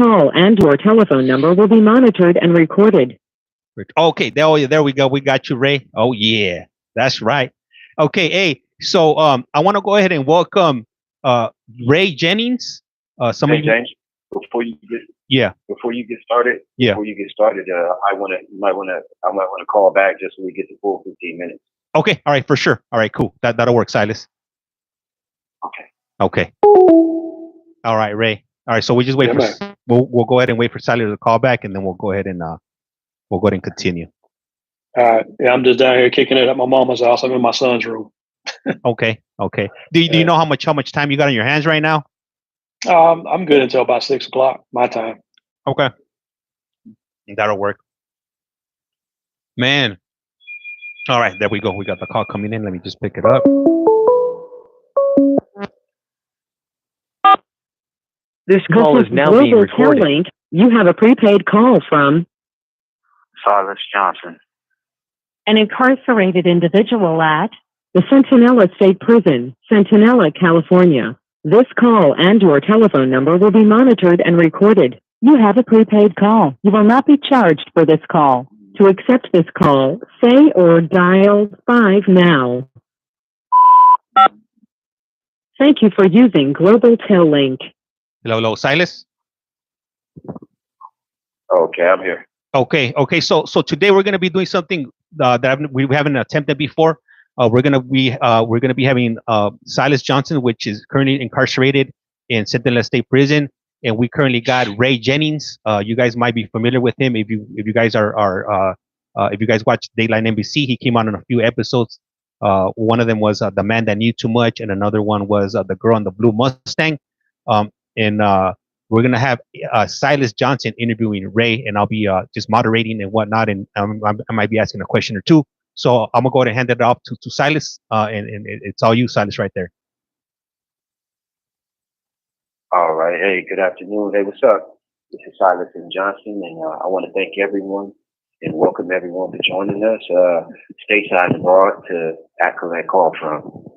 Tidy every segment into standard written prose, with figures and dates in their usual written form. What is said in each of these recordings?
call and your telephone number will be monitored and recorded. Okay, there we go. We got you, Ray. Oh yeah, that's right. Okay, hey, so I want to go ahead and welcome Ray Jennings. Hey, James, before you get started, I might want to call back just so we get the full 15 minutes. Okay, all right, for sure. All right, cool. That'll work, Silas. Okay. All right, Ray. All right, so we just wait for we'll go ahead and wait for Silas to call back, and then we'll go ahead and continue. All right. Yeah, I'm just down here kicking it at my mama's house. I'm in my son's room. Okay. Do you know how much time you got on your hands right now? I'm good until about 6 o'clock my time. Okay. That'll work. Man. All right, there we go. We got the call coming in. Let me just pick it up. This call is now being recorded. Link. You have a prepaid call from Silas Johnson, an incarcerated individual at the Centinela State Prison, Centinela, California. This call and your telephone number will be monitored and recorded. You have a prepaid call. You will not be charged for this call. To accept this call, say or dial 5 now. Thank you for using Global Tel Link. Hello, Silas? Okay, I'm here. Okay. So today we're going to be doing something that we haven't attempted before. We're going to be having Silas Johnson, which is currently incarcerated in Centinela State Prison, and we currently got Ray Jennings. You guys might be familiar with him if you guys if you guys watch Dayline NBC. He came out in a few episodes. One of them was The Man That Knew Too Much, and another one was The Girl in the Blue Mustang. And we're gonna have Silas Johnson interviewing Ray, and I'll be just moderating and whatnot, and I might be asking a question or two. So I'm gonna go ahead and hand it off to Silas, and it's all you, Silas, right there. All right. Hey, good afternoon. Hey, what's up? This is Silas and Johnson, and I want to thank everyone and welcome everyone for joining us stateside and abroad to CollectCallFrom.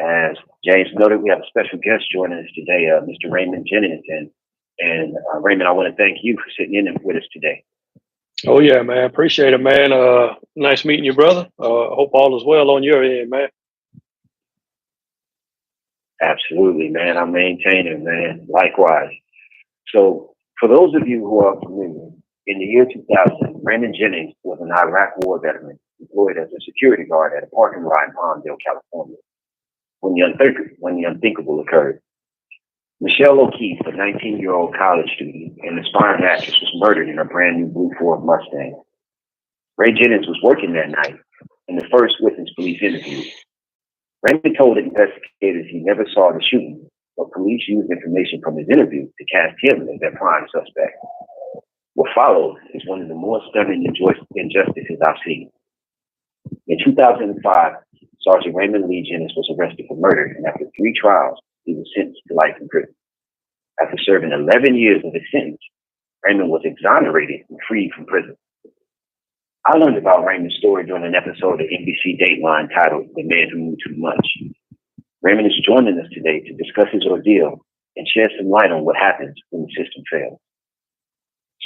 As James noted, we have a special guest joining us today, Mr. Ramon Jennings. And Raymond, I want to thank you for sitting in with us today. Oh, yeah, man. Appreciate it, man. Nice meeting you, brother. Hope all is well on your end, man. Absolutely, man. I'm maintaining, man. Likewise. So for those of you who are familiar, in the year 2000, Ramon Jennings was an Iraq war veteran employed as a security guard at a parking lot in Palmdale, California, when the unthinkable occurred. Michelle O'Keefe, a 19-year-old college student and aspiring actress, was murdered in her brand new blue Ford Mustang. Ray Jennings was working that night in the first witness police interview. Raymond told investigators he never saw the shooting, but police used information from his interview to cast him as their prime suspect. What followed is one of the more stunning injustices I've seen. In 2005, Sergeant Raymond Lee Jennings was arrested for murder, and after 3 trials, he was sentenced to life in prison. After serving 11 years of his sentence, Raymond was exonerated and freed from prison. I learned about Raymond's story during an episode of NBC Dateline titled The Man Who Knew Too Much. Raymond is joining us today to discuss his ordeal and shed some light on what happens when the system fails.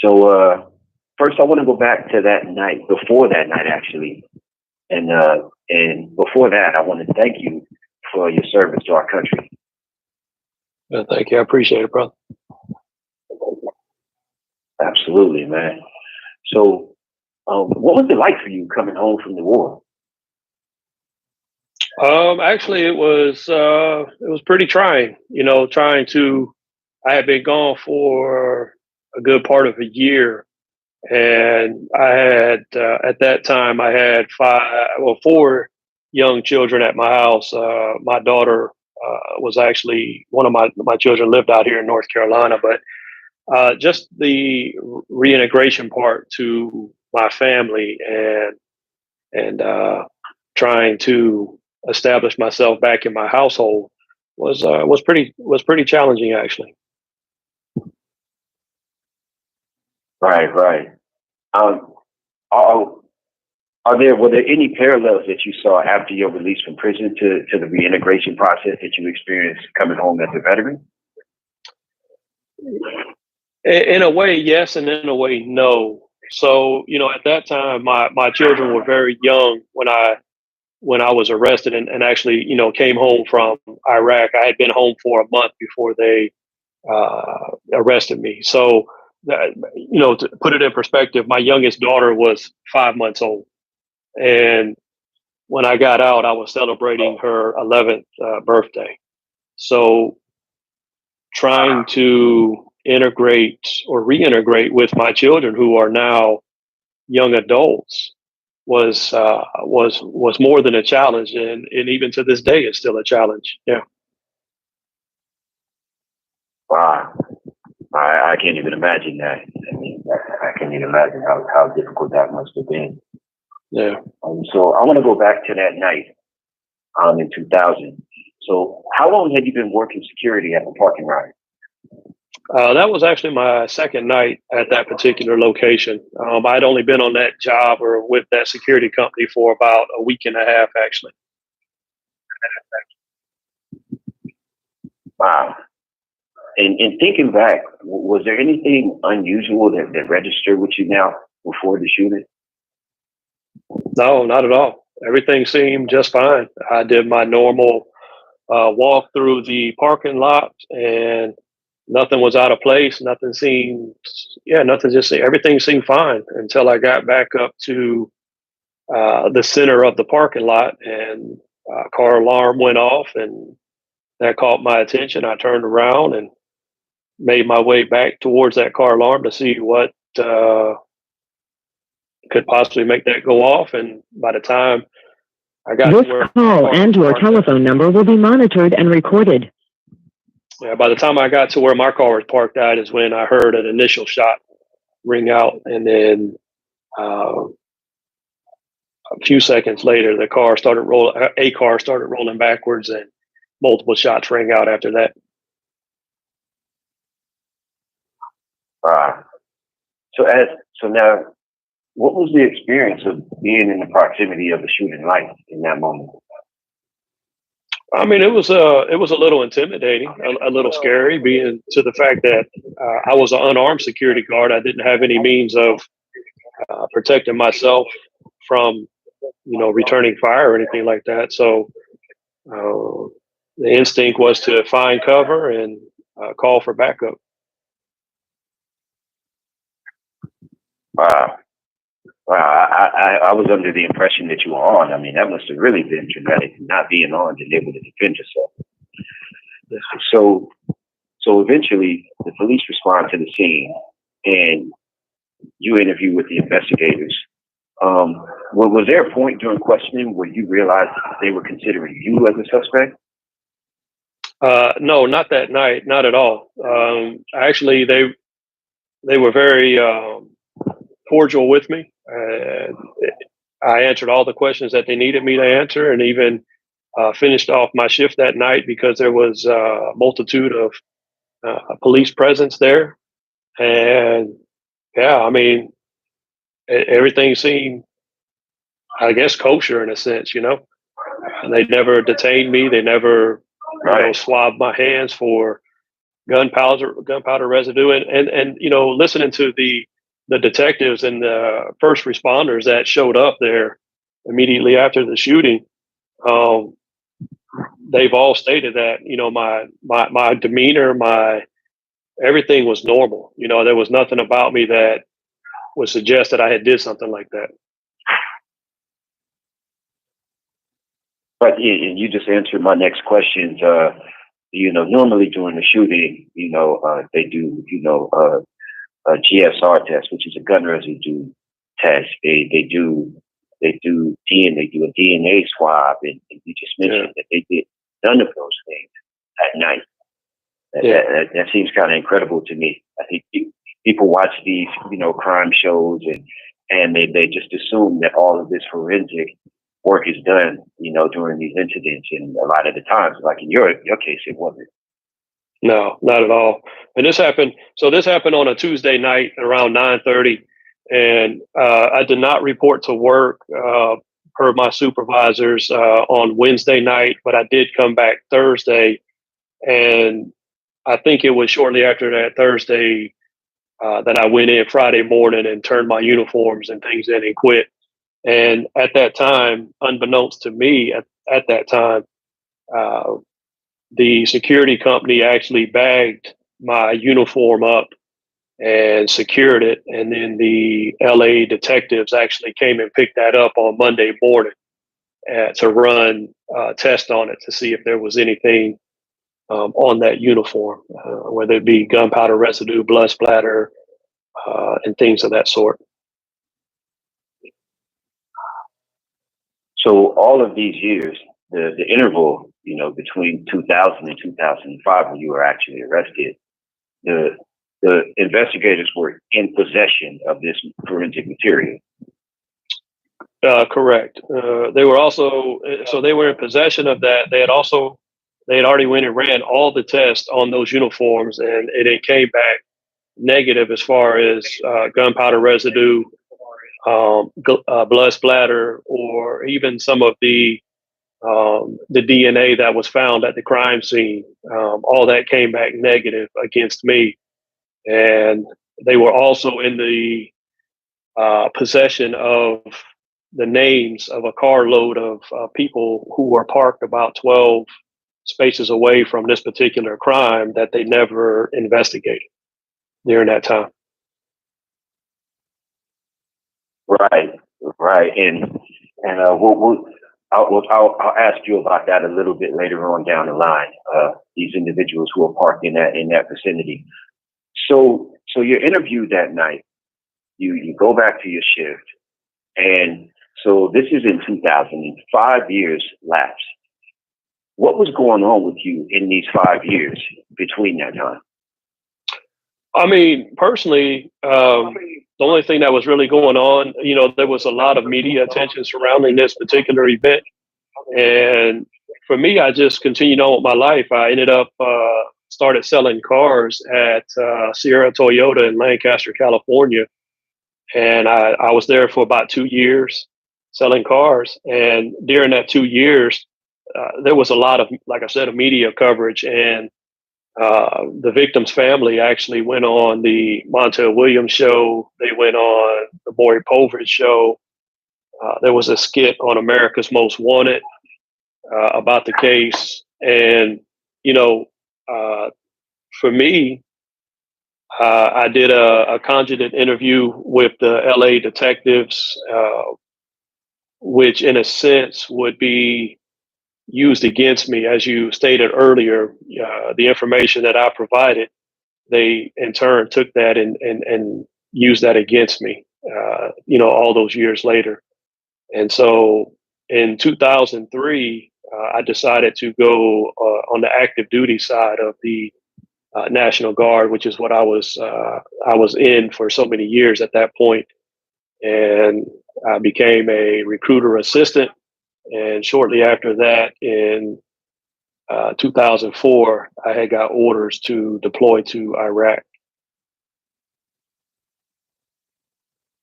So first, I want to go back to that night, before that night, actually. And before that, I want to thank you for your service to our country. Thank you. I appreciate it, brother. Absolutely, man. So what was it like for you coming home from the war? Actually, it was pretty trying, I had been gone for a good part of a year. And I had, at that time, I had 4 young children at my house. My daughter was actually, one of my children lived out here in North Carolina, but just the reintegration part to my family and trying to establish myself back in my household was pretty challenging, actually. Right. Were there any parallels that you saw after your release from prison to the reintegration process that you experienced coming home as a veteran? In a way, yes, and in a way, no. So, at that time, my children were very young when I was arrested and actually, came home from Iraq. I had been home for a month before they arrested me. So, to put it in perspective, my youngest daughter was 5 months old. And when I got out, I was celebrating her 11th birthday. So trying to integrate or reintegrate with my children who are now young adults was more than a challenge, and even to this day, it's still a challenge. Yeah. Wow. I can't even imagine that. I mean, I can't even imagine how difficult that must have been. Yeah. So I want to go back to that night in 2000. So how long had you been working security at the parking lot? That was actually my second night at that particular location. I'd only been on that job or with that security company for about a week and a half, actually. Wow. And thinking back, was there anything unusual that registered with you now before the shooting? No, not at all. Everything seemed just fine. I did my normal walk through the parking lot, and nothing was out of place. Nothing everything seemed fine until I got back up to the center of the parking lot, and a car alarm went off, and that caught my attention. I turned around and made my way back towards that car alarm to see what could possibly make that go off. And by the time I got this to where call and your telephone number will be monitored and recorded. Yeah, by the time I got to where my car was parked at is when I heard an initial shot ring out, and then a few seconds later, a car started rolling backwards, and multiple shots rang out after that. So now, what was the experience of being in the proximity of the shooting light in that moment? I mean, it was a little intimidating, a little scary, being to the fact that I was an unarmed security guard. I didn't have any means of protecting myself from, returning fire or anything like that. So the instinct was to find cover and call for backup. Wow. I was under the impression that you were on. I mean, that must have really been traumatic, not being on and able to defend yourself. So eventually, the police respond to the scene, and you interview with the investigators. Was there a point during questioning where you realized that they were considering you as a suspect? No, not that night, not at all. Actually, they were very cordial with me. I answered all the questions that they needed me to answer, and even finished off my shift that night because there was a multitude of police presence there. And yeah, I mean, everything seemed, I guess, kosher in a sense, And they never detained me. They never, swabbed my hands for gunpowder residue, and listening to the detectives and the first responders that showed up there immediately after the shooting, they've all stated that my demeanor, my everything was normal. There was nothing about me that would suggest that I had did something like that. But you just answered my next questions. Normally during the shooting, they do a GSR test, which is a gun residue test. They do a DNA swab, and you just mentioned that they did none of those things at night. That seems kind of incredible to me. I think people watch these, crime shows, and they just assume that all of this forensic work is done, during these incidents, and a lot of the times, like in your case, it wasn't. No, not at all. And this happened on a Tuesday night around 9:30, and I did not report to work per my supervisors on Wednesday night, but I did come back Thursday, and I think it was shortly after that Thursday that I went in Friday morning and turned my uniforms and things in and quit. And at that time, unbeknownst to me, at that time, the security company actually bagged my uniform up and secured it. And then the LA detectives actually came and picked that up on Monday morning to run a test on it to see if there was anything on that uniform, whether it be gunpowder residue, blood splatter, and things of that sort. So all of these years, the interval, you know, between 2000 and 2005, when you were actually arrested, the investigators were in possession of this forensic material. Correct. They were also, so they were in possession of that. They had already went and ran all the tests on those uniforms, and it came back negative as far as gunpowder residue, blood splatter, or even some of the DNA that was found at the crime scene. All that came back negative against me. And they were also in the possession of the names of a carload of people who were parked about 12 spaces away from this particular crime that they never investigated during that time. Right. And I'll ask you about that a little bit later on down the line. These individuals who are parked in that vicinity. So you're interviewed that night. You go back to your shift, and so this is in 2000. 5 years lapsed. What was going on with you in these 5 years between that time? I mean, personally, the only thing that was really going on, you know, there was a lot of media attention surrounding this particular event. And for me, I just continued on with my life. I ended up started selling cars at Sierra Toyota in Lancaster, California. And I was there for about 2 years selling cars. And during that 2 years, there was a lot of, like I said, of media coverage. And the victim's family actually went on the Montel Williams show. They went on the Maury Povich show. There was a skit on America's Most Wanted about the case. And, you know, for me, I did a conjugated interview with the LA detectives, which in a sense would be used against me. As you stated earlier, the information that I provided, they in turn took that and used that against me, you know, all those years later. And so in 2003, I decided to go on the active duty side of the National Guard, which is what I was in for so many years at that point. And I became a recruiter assistant. And shortly after that, in 2004, I had got orders to deploy to Iraq.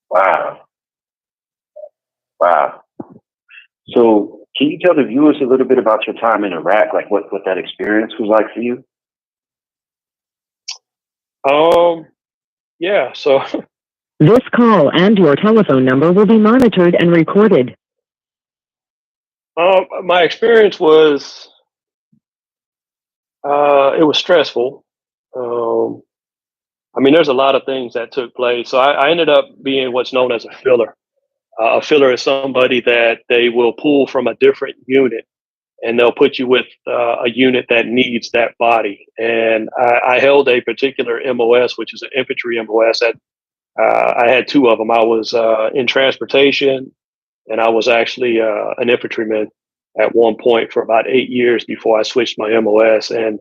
Wow. So can you tell the viewers a little bit about your time in Iraq, like what that experience was like for you? Yeah, so This call and your telephone number will be monitored and recorded. my experience was it was stressful. I mean, there's a lot of things that took place. So I ended up being what's known as a filler. A filler is somebody that they will pull from a different unit, and they'll put you with a unit that needs that body. And I held a particular MOS, which is an infantry MOS. I had two of them. I was in transportation, and I was actually an infantryman at one point for about 8 years before I switched my MOS. And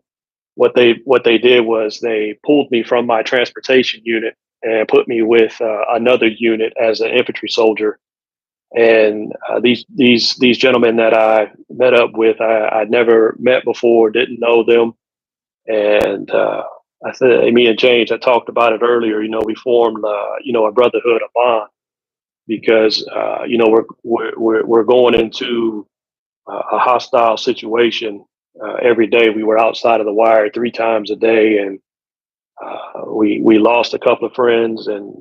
what they did was they pulled me from my transportation unit and put me with another unit as an infantry soldier. And these gentlemen that I met up with, I'd never met before, didn't know them. And I said, me and James, I talked about it earlier. You know, we formed, you know, a brotherhood, a bond, because you know we're going into a hostile situation every day. We were outside of the wire 3 times a day, and we lost a couple of friends, and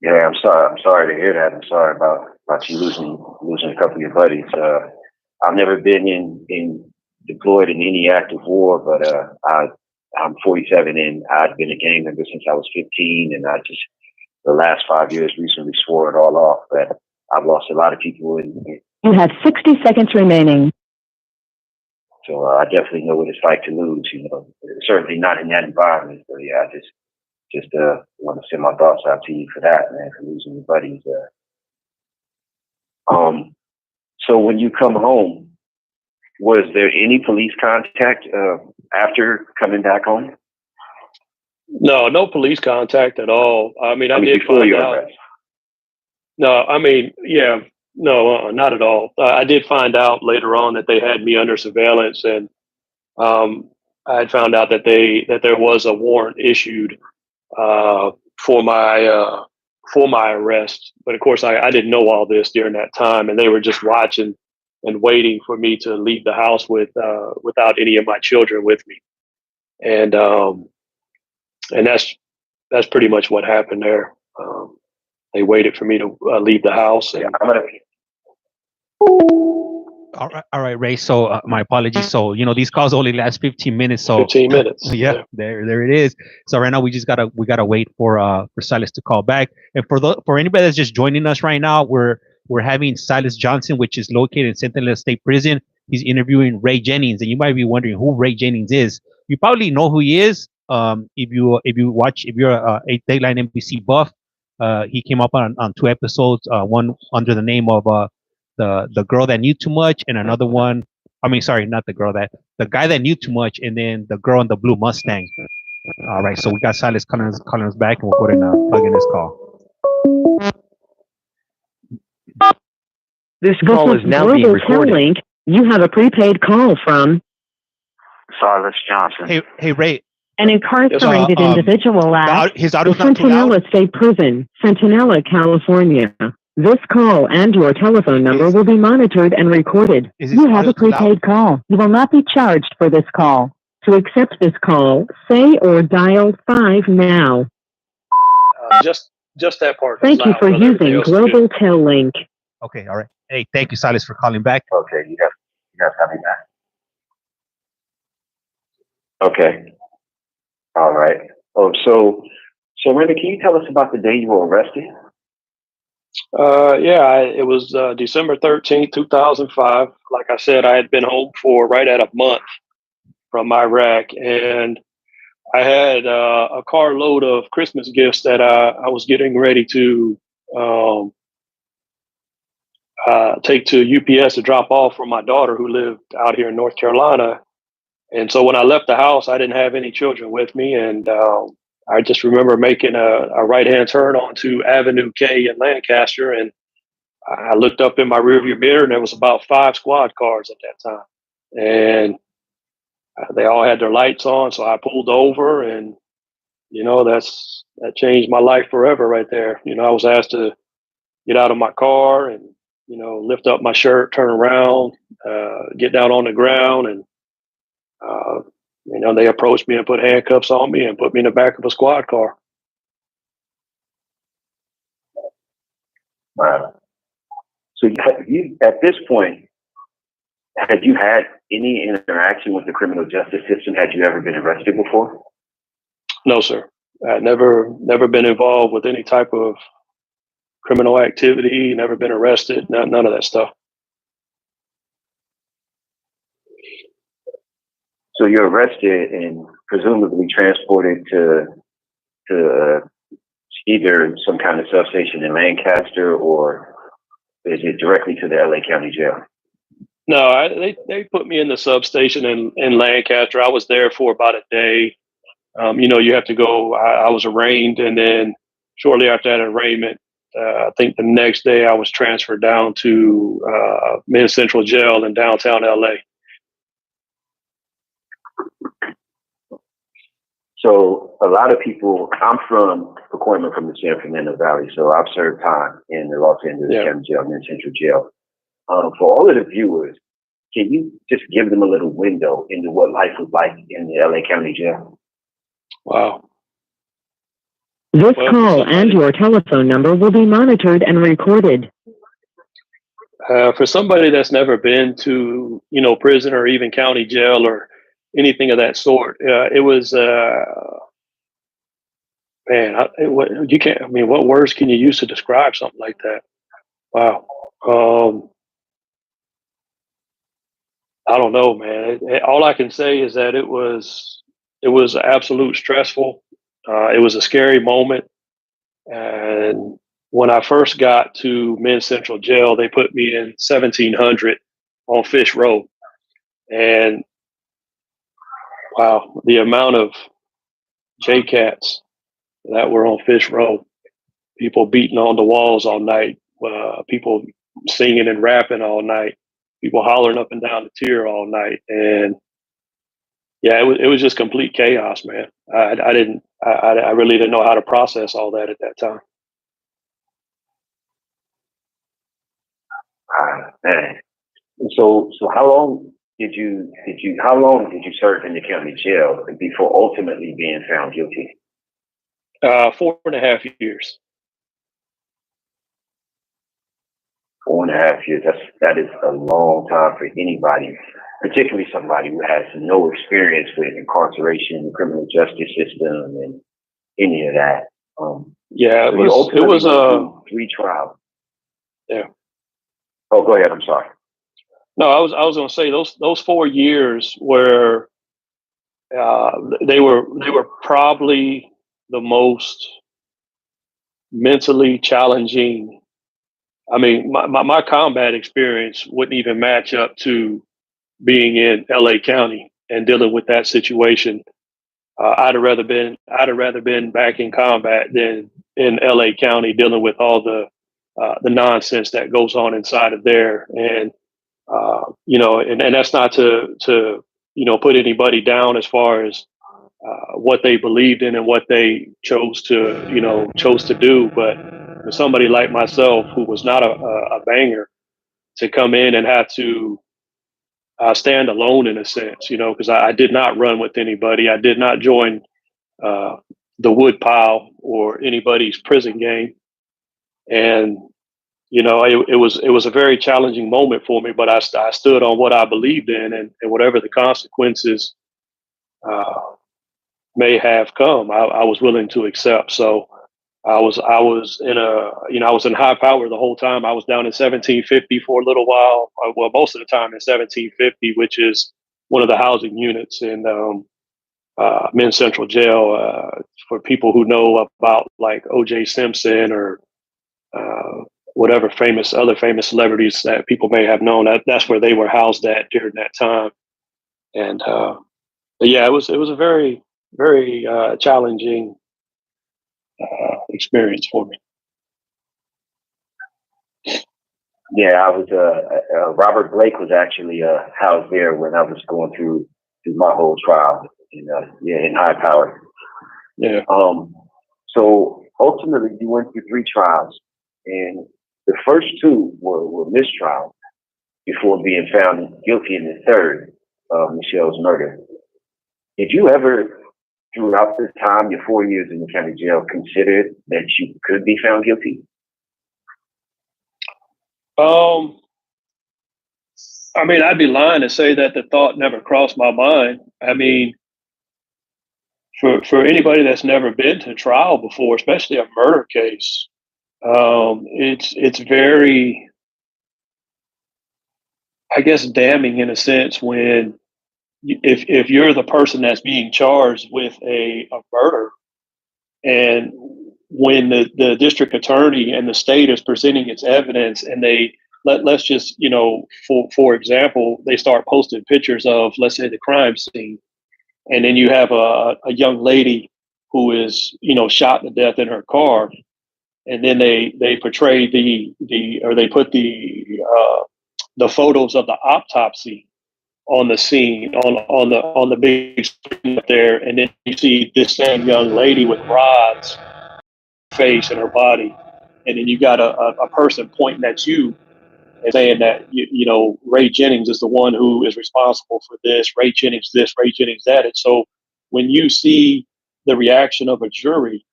yeah, I'm sorry to hear that. I'm sorry about you losing a couple of your buddies. I've never been in deployed in any active war, but I'm 47 and I've been a gang member since I was 15, and I just the last 5 years recently swore it all off. But I've lost a lot of people. You have 60 seconds remaining. So I definitely know what it's like to lose. Certainly not in that environment. So yeah, I just want to send my thoughts out to you for that, man, for losing your buddies. So when you come home, was there any police contact after coming back home? No police contact at all. I did before find your out. arrest. No, not at all. I did find out later on that they had me under surveillance, and I had found out that there was a warrant issued for my arrest. But of course, I didn't know all this during that time, and they were just watching and waiting for me to leave the house without any of my children with me, and that's pretty much what happened there. They waited for me to leave the house. And All right, Ray. So my apologies. So these calls only last 15 minutes. So 15 minutes. Yeah, there it is. So right now we gotta wait for Silas to call back. And for anybody that's just joining us right now, we're having Silas Johnson, which is located in Sentinel State Prison. He's interviewing Ray Jennings, and you might be wondering who Ray Jennings is. You probably know who he is. If you're a Dateline NBC buff, he came up on 2 episodes. One under the name of the girl that knew too much, and another one. Sorry, not the guy that knew too much, and then the girl in the blue Mustang. All right, so we got Silas calling us back, and we'll go ahead and plug in this call. This call is now being recorded. Link. You have a prepaid call from Silas Johnson. Hey, Ray. An incarcerated individual at his the Centinela State Prison, Centinela, California. This call and your telephone number will be monitored and recorded. You have a prepaid call. You will not be charged for this call. To accept this call, say or dial 5 now. Just that part. Thank you for using Global Tel Link. Okay, all right. Hey, thank you, Silas, for calling back. Okay, you guys have me back. Okay. All right. Oh, so Randy, can you tell us about the day you were arrested? It was December 13th, 2005. Like I said, I had been home for right at a month from Iraq, and I had a carload of Christmas gifts that I was getting ready to take to UPS to drop off for my daughter who lived out here in North Carolina. And so when I left the house, I didn't have any children with me. And I just remember making a right-hand turn onto Avenue K in Lancaster. And I looked up in my rearview mirror, and there was about 5 squad cars at that time. And they all had their lights on. So I pulled over, and, that changed my life forever right there. I was asked to get out of my car and, lift up my shirt, turn around, get down on the ground, and they approached me and put handcuffs on me and put me in the back of a squad car. Wow. So you at this point, had you had any interaction with the criminal justice system? Had you ever been arrested before? No, sir. I'd never been involved with any type of criminal activity, never been arrested, none of that stuff. So you're arrested and presumably transported to either some kind of substation in Lancaster, or is it directly to the LA County Jail? No, they put me in the substation in Lancaster. I was there for about a day. You have to go. I was arraigned, and then shortly after that arraignment, I think the next day I was transferred down to Mid Central Jail in downtown LA. So a lot of people, I'm from the San Fernando Valley, so I've served time in the Los Angeles County Jail, Mid Central Jail. For all of the viewers, can you just give them a little window into what life was like in the LA County Jail? Wow. This call and your telephone number will be monitored and recorded. For somebody that's never been to, prison or even county jail or anything of that sort, it was, what words can you use to describe something like that? Wow. I don't know, man. All I can say is that it was absolute stressful. It was a scary moment. And when I first got to Men's Central Jail, they put me in 1700 on Fish Row. And wow, the amount of J-Cats that were on Fish Row, people beating on the walls all night, people singing and rapping all night, people hollering up and down the tier all night. And yeah, it was just complete chaos, man. I really didn't know how to process all that at that time. Man. So how long did you serve in the county jail before ultimately being found guilty? 4.5 years. 4.5 years. That is a long time for anybody, particularly somebody who has no experience with incarceration, the criminal justice system, and any of that. Yeah, so it was 3 trials. Yeah. Oh, go ahead. I'm sorry. No, I was going to say those 4 years were they were probably the most mentally challenging. I mean, my combat experience wouldn't even match up to being in LA County and dealing with that situation. I'd have rather been back in combat than in LA County dealing with all the nonsense that goes on inside of there. And and that's not to put anybody down as far as what they believed in and what they chose to do. But for somebody like myself who was not a banger to come in and have to stand alone in a sense, because I did not run with anybody. I did not join the wood pile or anybody's prison gang. And, it was a very challenging moment for me, but I stood on what I believed in, and whatever the consequences may have come, I was willing to accept. So I was in high power the whole time. I was down in 1750 for a little while. Well, most of the time in 1750, which is one of the housing units in Men's Central Jail. For people who know about like O.J. Simpson or whatever other famous celebrities that people may have known, that's where they were housed at during that time. And yeah, it was a very, very challenging experience for me. Yeah, I was. Robert Blake was actually housed there when I was going through my whole trial in high power. Yeah. So ultimately, you went through 3 trials, and the first 2 were mistrials before being found guilty in the third, Michelle's murder. Did you ever, throughout this time, your 4 years in the county jail, consider that you could be found guilty? I mean, I'd be lying to say that the thought never crossed my mind. I mean, for anybody that's never been to trial before, especially a murder case, it's very, I guess, damning in a sense when if you're the person that's being charged with a murder, and when the district attorney and the state is presenting its evidence, and let's just, for example, they start posting pictures of, let's say, the crime scene, and then you have a young lady who is, shot to death in her car, and then they portray they put the photos of the autopsy on the scene on the big screen up there, and then you see this same young lady with rods in her face and her body, and then you got a person pointing at you and saying that, you know, Ray Jennings is the one who is responsible for this, Ray Jennings this, Ray Jennings that. And so when you see the reaction of a jury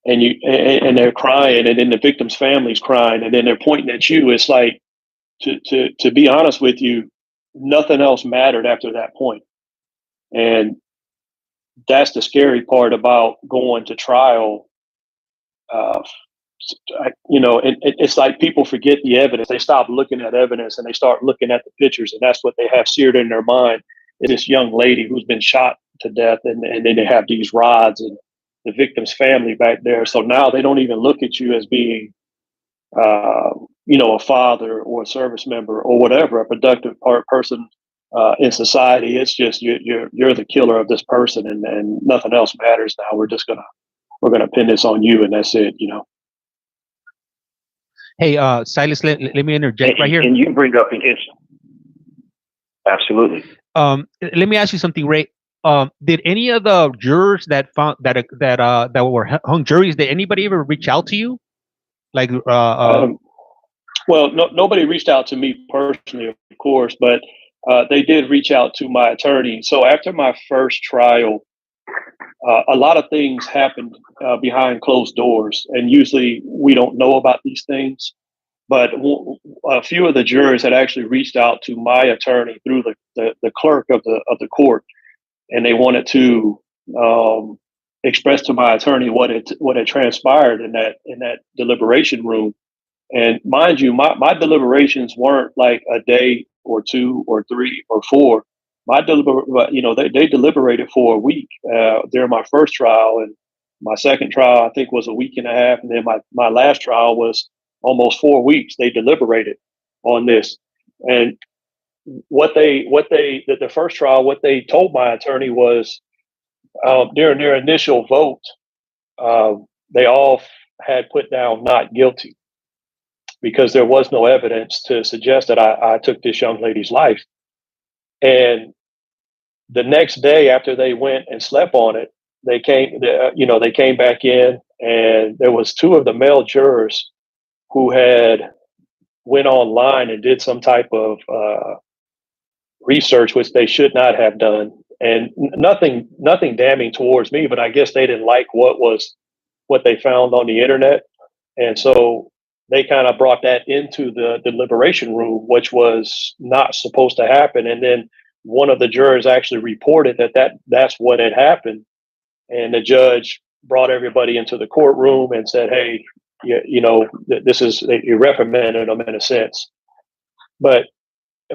and they're crying, and then the victim's family's crying, and then they're pointing at you, it's like, to be honest with you, nothing else mattered after that point. And that's the scary part about going to trial. You know, it's like people forget the evidence. They stop looking at evidence and they start looking at the pictures, and that's what they have seared in their mind. Is this young lady who's been shot to death, and then they have these rods and the victim's family back there. So now they don't even look at you as being, you know, a father or a service member or whatever, a productive person in society. It's just you're the killer of this person, and nothing else matters now. We're gonna pin this on you, and that's it. You know. Hey, Silas, let me interject right here. And you bring up an issue. Absolutely. Let me ask you something, Ray. Did any of the jurors that found that were hung juries, did anybody ever reach out to you? Like, well, nobody reached out to me personally, of course, but they did reach out to my attorney. So after my first trial, a lot of things happened behind closed doors, and usually we don't know about these things. But a few of the jurors had actually reached out to my attorney through the clerk of the court, and they wanted to express to my attorney what had transpired in that deliberation room. And mind you, my deliberations weren't like a day or two or three or four. You know, they deliberated for a week during my first trial, and my second trial I think was a week and a half, and then my last trial was almost 4 weeks. They deliberated on this, and the first trial, what they told my attorney was during their initial vote, they all had put down not guilty because there was no evidence to suggest that I took this young lady's life. And the next day after they went and slept on it, they came back in, and there was 2 of the male jurors who had went online and did some type of research, which they should not have done. And nothing damning towards me, but I guess they didn't like what they found on the internet. And so they kind of brought that into the deliberation room, which was not supposed to happen. And then one of the jurors actually reported that's what had happened. And the judge brought everybody into the courtroom and said, hey, you know, this is, you reprimanded them in a sense. But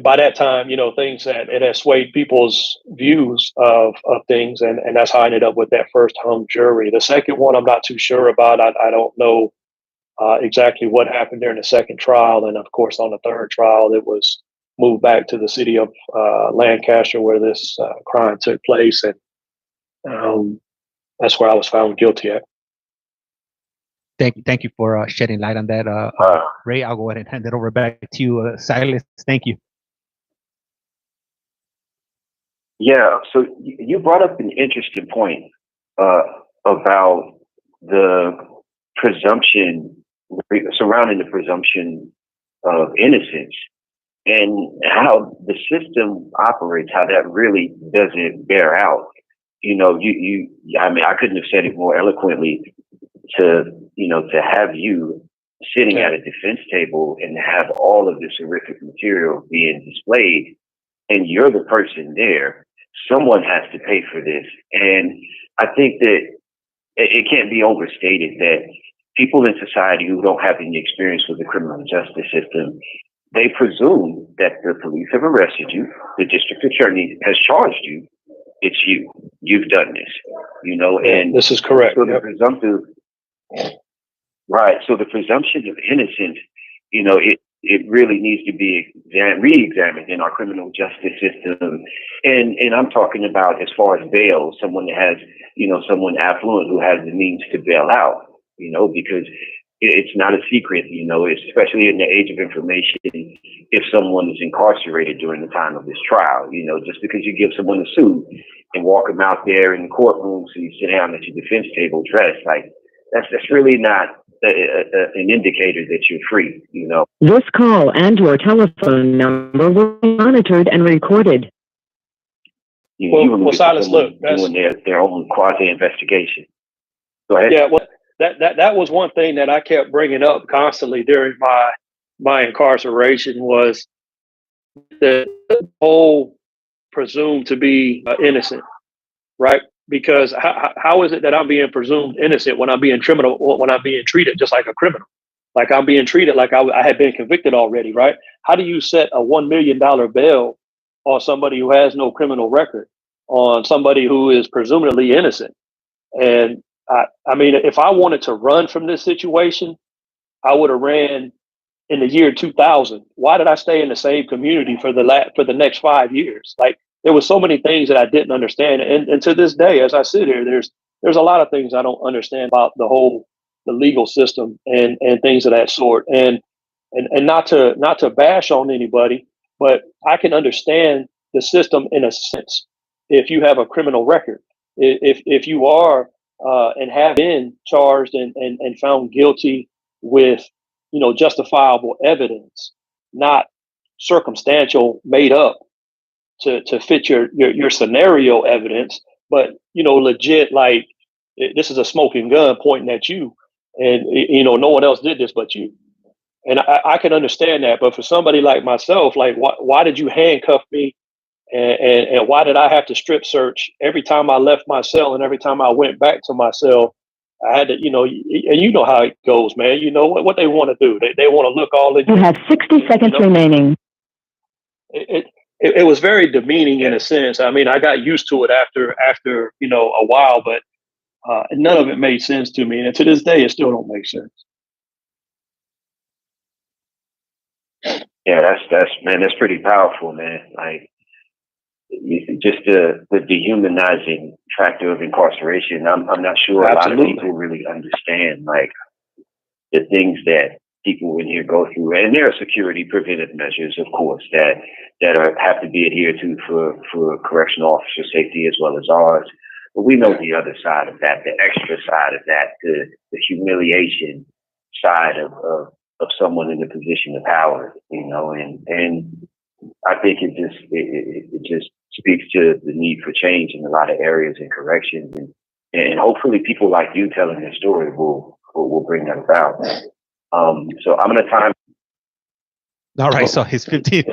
by that time, you know, it has swayed people's views of things. And that's how I ended up with that first hung jury. The second one, I'm not too sure about. I don't know exactly what happened during the second trial. And of course, on the third trial, it was moved back to the city of Lancaster, where this crime took place. And that's where I was found guilty at. Thank you for shedding light on that, Ray. I'll go ahead and hand it over back to you, Silas. Thank you. Yeah, so you brought up an interesting point about the presumption surrounding the presumption of innocence and how the system operates, how that really doesn't bear out. You know, I mean, I couldn't have said it more eloquently to have you sitting at a defense table and have all of this horrific material being displayed, and you're the person there. Someone has to pay for this. And I think that it can't be overstated that people in society who don't have any experience with the criminal justice system, they presume that the police have arrested you, the district attorney has charged you, it's you. You've done this, you know, and this is correct. So the presumptive, right. So the presumption of innocence, you know, it really needs to be re-examined in our criminal justice system. And I'm talking about as far as bail, someone that has, you know, someone affluent who has the means to bail out, you know, because it's not a secret, you know, especially in the age of information, if someone is incarcerated during the time of this trial, you know, just because you give someone a suit and walk them out there in the courtroom so you sit down at your defense table dressed, like that's really not an indicator that you're free, you know. This call and your telephone number will be monitored and recorded. Well, Silas, look, doing their own quasi investigation. Go ahead. Yeah, well, that was one thing that I kept bringing up constantly during my incarceration was the whole presumed to be innocent, right? Because how is it that I'm being presumed innocent when I'm being criminal, when I'm being treated just like a criminal? Like I'm being treated like I had been convicted already, right? How do you set a $1 million bail on somebody who has no criminal record, on somebody who is presumably innocent? And I mean, if I wanted to run from this situation, I would have ran in the year 2000. Why did I stay in the same community for the next 5 years? Like there were so many things that I didn't understand, and to this day, as I sit here, there's a lot of things I don't understand about the legal system and things of that sort. And not to bash on anybody, but I can understand the system in a sense if you have a criminal record, if you are and have been charged and found guilty with justifiable evidence, not circumstantial made up to fit your scenario evidence, but legit, like this is a smoking gun pointing at you, and no one else did this but you. And I can understand that, but for somebody like myself, like why did you handcuff me, and why did I have to strip search every time I left my cell and every time I went back to my cell? I had to, and you know how it goes, man. You know what they want to do. They want to look all in. You have 60 seconds remaining. It was very demeaning in a sense. I mean, I got used to it after a while, but none of it made sense to me, and to this day, it still don't make sense. Yeah, that's pretty powerful, man. Like just the dehumanizing factor of incarceration. I'm not sure Absolutely. A lot of people really understand like the things that people in here go through, and there are security preventive measures, of course, that have to be adhered to for correctional officer safety as well as ours. But we know the other side of that, the extra side of that, the humiliation side of someone in a position of power, and I think it just speaks to the need for change in a lot of areas in corrections, and hopefully people like you telling their story will bring that about. So I'm gonna time. All right, so he's 15.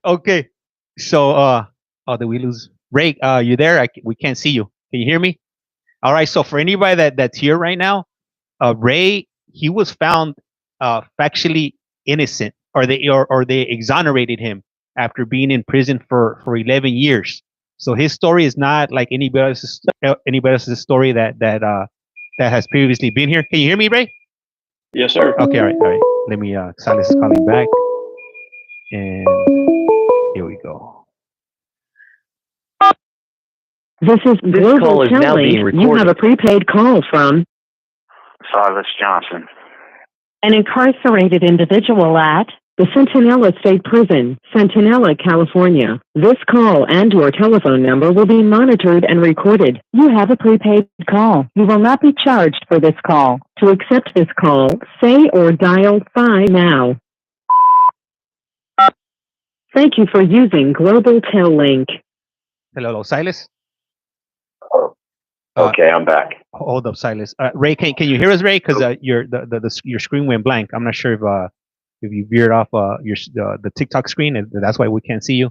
Okay, so did we lose Ray? You there? We can't see you. Can you hear me? All right, so for anybody that's here right now, Ray, he was found factually innocent, or they exonerated him after being in prison for 11 years. So his story is not like anybody else's story that has previously been here. Can you hear me, Ray? Yes, sir. Okay, all right. Let me Silas is calling back, and here we go. This call is now being recorded. You have a prepaid call from Silas Johnson, an incarcerated individual at the Centinela State Prison, Centinela, California. This call and your telephone number will be monitored and recorded. You have a prepaid call. You will not be charged for this call. To accept this call, say or dial 5 now. Thank you for using Global Tel Link. Hello, Silas. Oh, okay, I'm back. Hold up, Silas. Ray, can you hear us, Ray? Because your screen went blank. I'm not sure if you veered off the TikTok screen, and that's why we can't see you.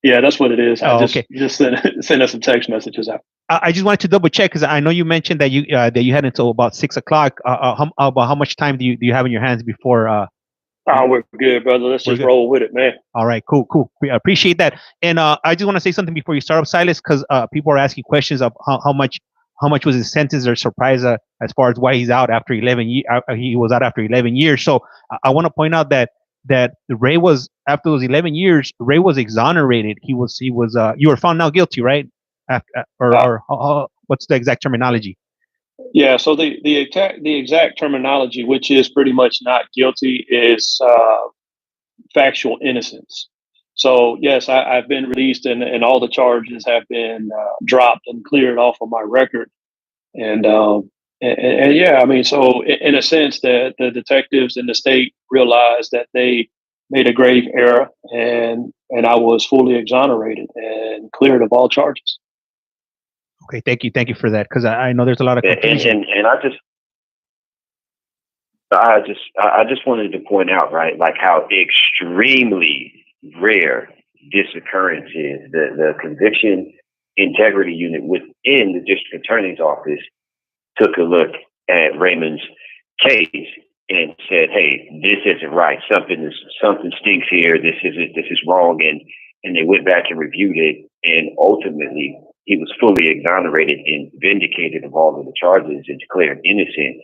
Yeah, that's what it is. Okay. Just send us some text messages out. I just wanted to double check because I know you mentioned that you had until about 6 o'clock. About how much time do you have in your hands before? We're good, brother. Let's just roll with it, man. All right, cool. I appreciate that. And I just want to say something before you start up, Silas, because people are asking questions of how much was his sentence. They're surprised as far as why he's out after 11 years. He was out after 11 years. So I want to point out that Ray was, after those 11 years, Ray was exonerated. He was you were found now guilty, right? What's the exact terminology? Yeah, so the exact terminology, which is pretty much not guilty, is factual innocence. So yes, I've been released, and all the charges have been dropped and cleared off of my record. And And yeah, I mean, so in a sense that the detectives in the state realized that they made a grave error, and I was fully exonerated and cleared of all charges. Okay, thank you for that, because I know there's a lot of confusion. And I just wanted to point out, right, like how extremely rare this occurrence is. The conviction integrity unit within the district attorney's office took a look at Raymond's case and said, "Hey, this isn't right. Something stinks here. This is wrong." And they went back and reviewed it, and ultimately he was fully exonerated and vindicated of all of the charges and declared innocent.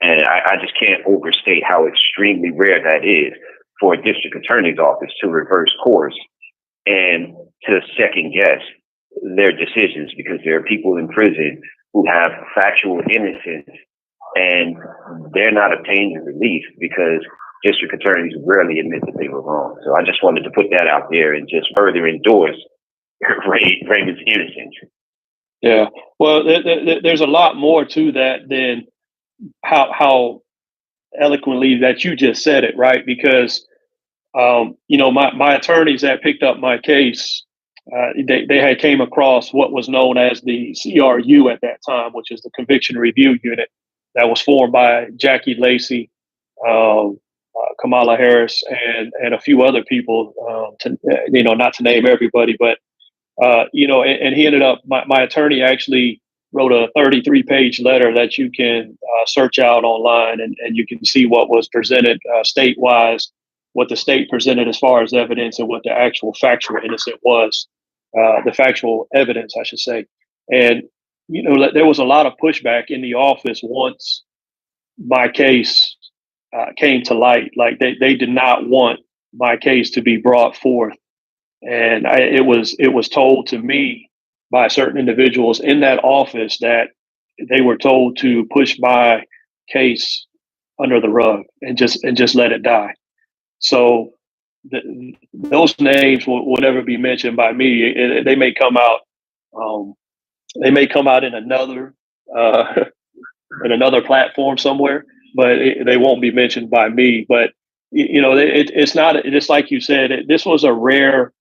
And I just can't overstate how extremely rare that is for a district attorney's office to reverse course and to second guess their decisions, because there are people in prison who have factual innocence and they're not obtaining relief because district attorneys rarely admit that they were wrong. So I just wanted to put that out there and just further endorse Raymond's innocence. Yeah. Well, there's a lot more to that than how eloquently that you just said it, right? Because, my attorneys that picked up my case, they had came across what was known as the CRU at that time, which is the Conviction Review Unit that was formed by Jackie Lacey, Kamala Harris, and a few other people, not to name everybody, but, and he ended up, my attorney actually wrote a 33-page letter that you can search out online, and you can see what was presented state-wise, what the state presented as far as evidence, and what the actual factual innocent was, the factual evidence, I should say. And, there was a lot of pushback in the office once my case came to light. Like they did not want my case to be brought forth. And it was told to me by certain individuals in that office that they were told to push my case under the rug and just let it die. So those names will never be mentioned by me. They may come out. They may come out in another platform somewhere, but they won't be mentioned by me. But it's not. It's like you said. This was a rare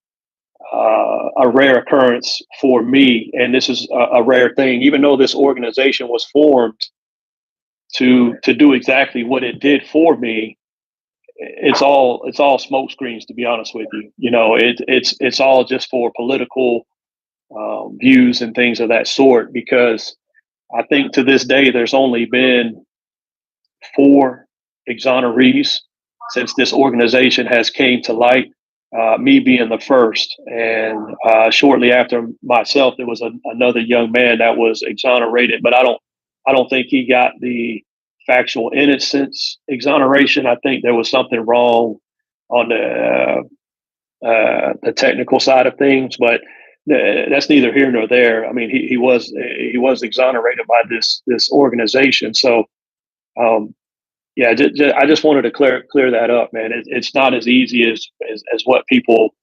occurrence for me, and this is a rare thing. Even though this organization was formed to do exactly what it did for me, it's all smoke screens, to be honest with you. It's all just for political views and things of that sort, because I think to this day there's only been 4 exonerees since this organization has came to light, me being the first. And shortly after myself, there was another young man that was exonerated, but I don't think he got the factual innocence exoneration. I think there was something wrong on the technical side of things, but that's neither here nor there. I mean, he was exonerated by this organization. So, I just wanted to clear that up, man. It's not as easy as what people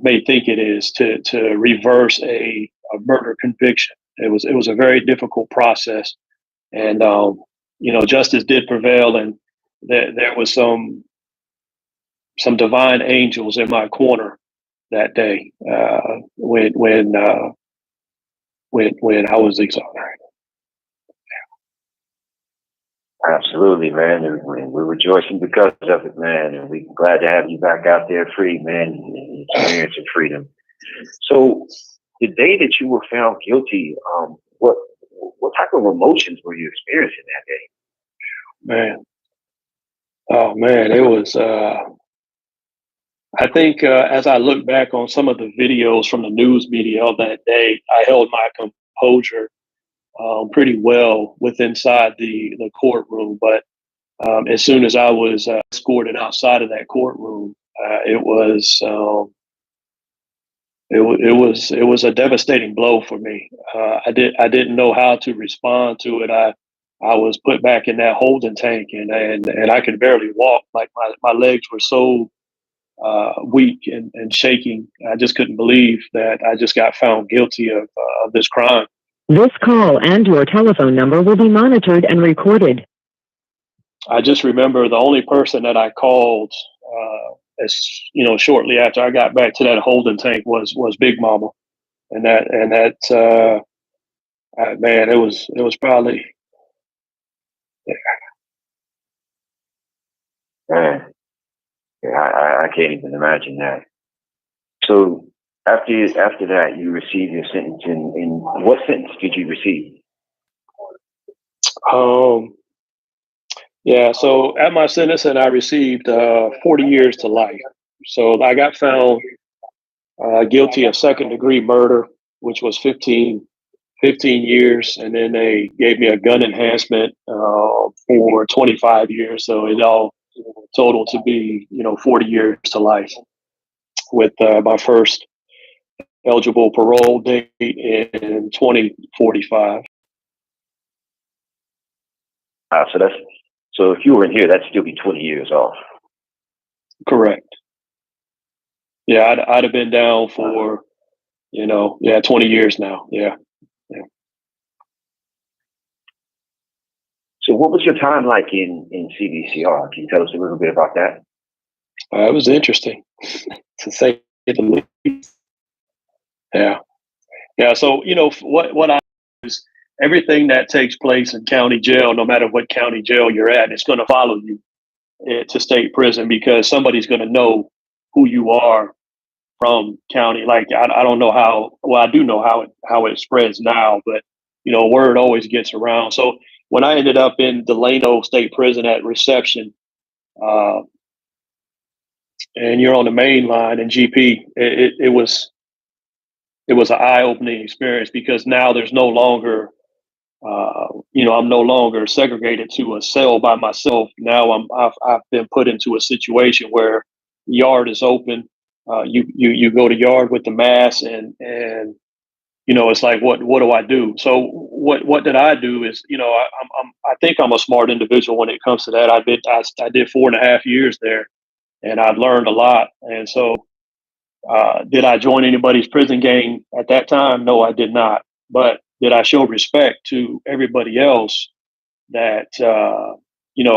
may think it is to reverse a murder conviction. It was a very difficult process, and justice did prevail, and there was some divine angels in my corner that day when I was exonerated. Absolutely, man. And we're rejoicing because of it, man. And we're glad to have you back out there free, man, and experiencing freedom. So the day that you were found guilty, what type of emotions were you experiencing that day? Man. Oh, man. It was, I think as I look back on some of the videos from the news media of that day, I held my composure pretty well inside the courtroom. But as soon as I was escorted outside of that courtroom, it was a devastating blow for me. I didn't know how to respond to it. I was put back in that holding tank, and I could barely walk. Like my legs were so weak and shaking. I just couldn't believe that I just got found guilty of this crime. This call and your telephone number will be monitored and recorded. I just remember the only person that I called, shortly after I got back to that holding tank was Big Mama, man, it was probably. Man, yeah, I can't even imagine that. So after that, you received your sentence. In what sentence did you receive? Yeah. So at my sentencing, I received 40 years to life. So I got found guilty of second-degree murder, which was 15 years, and then they gave me a gun enhancement for 25 years. So it all total to be 40 years to life, with my first eligible parole date in 2045. So if you were in here, that'd still be 20 years off. Correct. Yeah, I'd have been down for 20 years now. Yeah. So what was your time like in CDCR? Can you tell us a little bit about that? It was interesting, to say the least. Yeah. So, what I do is everything that takes place in county jail, no matter what county jail you're at, it's going to follow you to state prison, because somebody's going to know who you are from county. Like, I don't know how, well, I do know how it spreads now, but, word always gets around. So when I ended up in Delano State Prison at reception, and you're on the main line in GP, it was an eye-opening experience, because now there's no longer, I'm no longer segregated to a cell by myself. Now I've been put into a situation where the yard is open. You go to yard with the mask, and it's like, what do I do? So what did I do is, I think I'm a smart individual when it comes to that. I did 4.5 years there, and I've learned a lot. And so, did I join anybody's prison gang at that time? No, I did not. But did I show respect to everybody else that,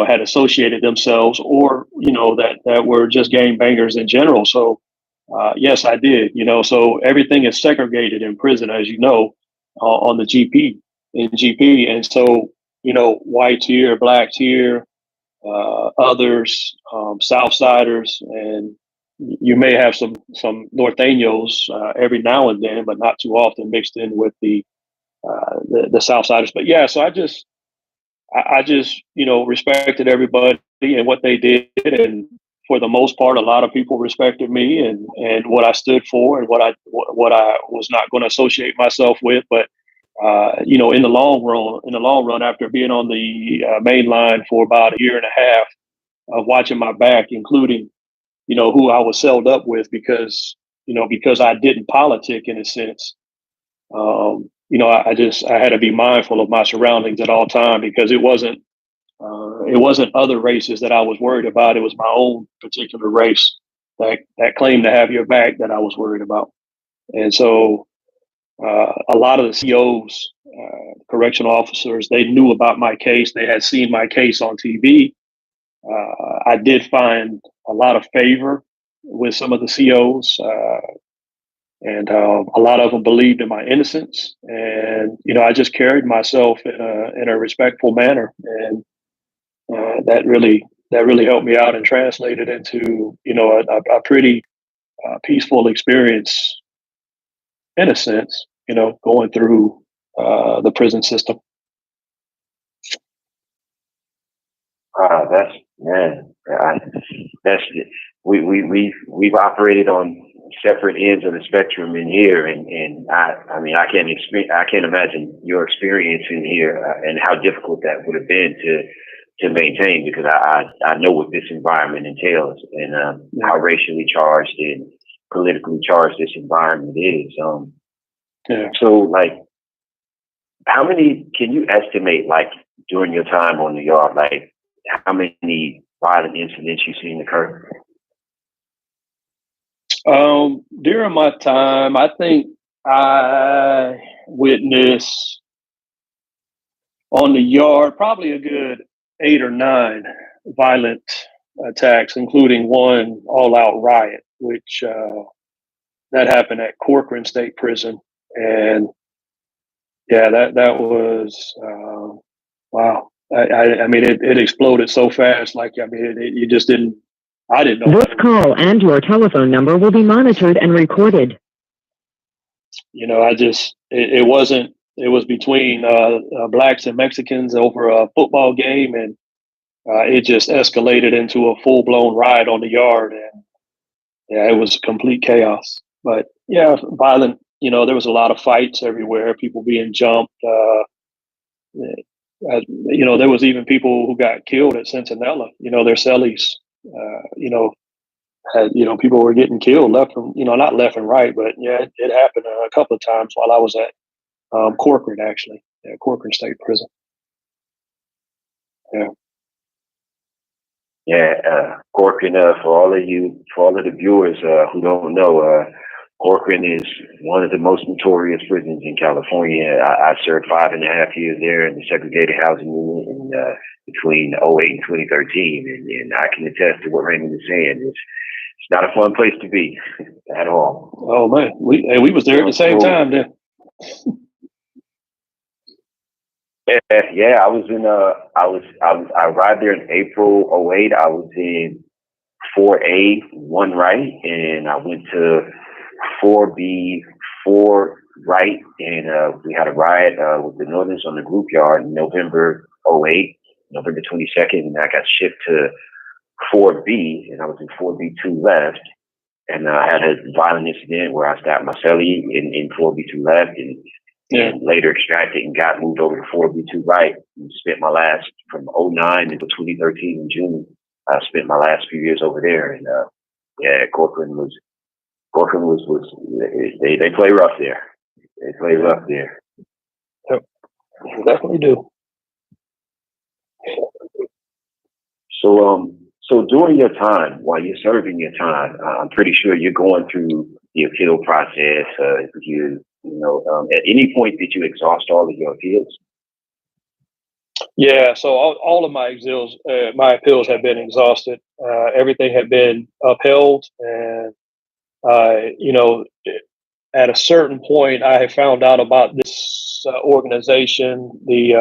had associated themselves, or, that were just gang bangers in general? So, yes, I did. So everything is segregated in prison, as you know, on the GP, in GP. And so, white tier, black tier, others, Southsiders, and you may have some Norteños every now and then, but not too often, mixed in with the Southsiders. But yeah, so I just respected everybody and what they did, and for the most part, a lot of people respected me and what I stood for, and what I was not going to associate myself with. But in the long run, after being on the main line for about 1.5 years of watching my back, including who I was celled up with, because I didn't politic in a sense. I had to be mindful of my surroundings at all time, because it wasn't other races that I was worried about. It was my own particular race that claimed to have your back that I was worried about. And so a lot of the COs, correctional officers, they knew about my case. They had seen my case on TV. I did find a lot of favor with some of the COs, and a lot of them believed in my innocence. And I just carried myself in a respectful manner, and that really helped me out and translated into a pretty peaceful experience, in a sense. Going through the prison system. We've operated on separate ends of the spectrum in here, and I can't imagine your experience in here and how difficult that would have been to maintain, because I know what this environment entails, and how racially charged and politically charged this environment is. So, like, how many can you estimate, like, during your time on the yard, like, how many violent incidents you've seen occur? During my time, I think I witnessed on the yard, probably a good 8 or 9 violent attacks, including one all-out riot, which that happened at Corcoran State Prison. And yeah, that was wow. I mean, it exploded so fast. Like, I mean, you just didn't. I didn't know. This call and your telephone number will be monitored and recorded. You know, it wasn't. It was between blacks and Mexicans over a football game, and it just escalated into a full-blown riot on the yard, and yeah, it was complete chaos. But yeah, violent. You know, there was a lot of fights everywhere. People being jumped. You know, there was even people who got killed at Centinela. You know, their cellies. You know, people were getting killed left from, not left and right, but yeah, it happened a couple of times while I was at Corcoran, actually, Corcoran State Prison. Yeah. Yeah, Corcoran, for all of the viewers who don't know, Corcoran is one of the most notorious prisons in California. I served 5.5 years there in the segregated housing unit between 2008 and 2013, and I can attest to what Raymond is saying. It's not a fun place to be at all. Oh man, we was there at the same time then. Yeah, I was in I arrived there in April 2008. I was in 4A, 1 right, and I went to 4B, 4 right, and we had a riot with the Northerns on the group yard in November 2008, November 22nd, and I got shipped to 4B, and I was in 4B2 left, and I had a violent incident where I stabbed my cellie in 4B2 left, and later extracted and got moved over to 4B2 right, and spent my last, from 2009 until 2013 in June, I spent my last few years over there, and Corcoran was they play rough there. They play rough there. Yep. They definitely do. So during your time, while you're serving your time, I'm pretty sure you're going through the appeal process. At any point did you exhaust all of your appeals? Yeah, so all of my appeals have been exhausted. Everything had been upheld, and at a certain point, I had found out about this organization, the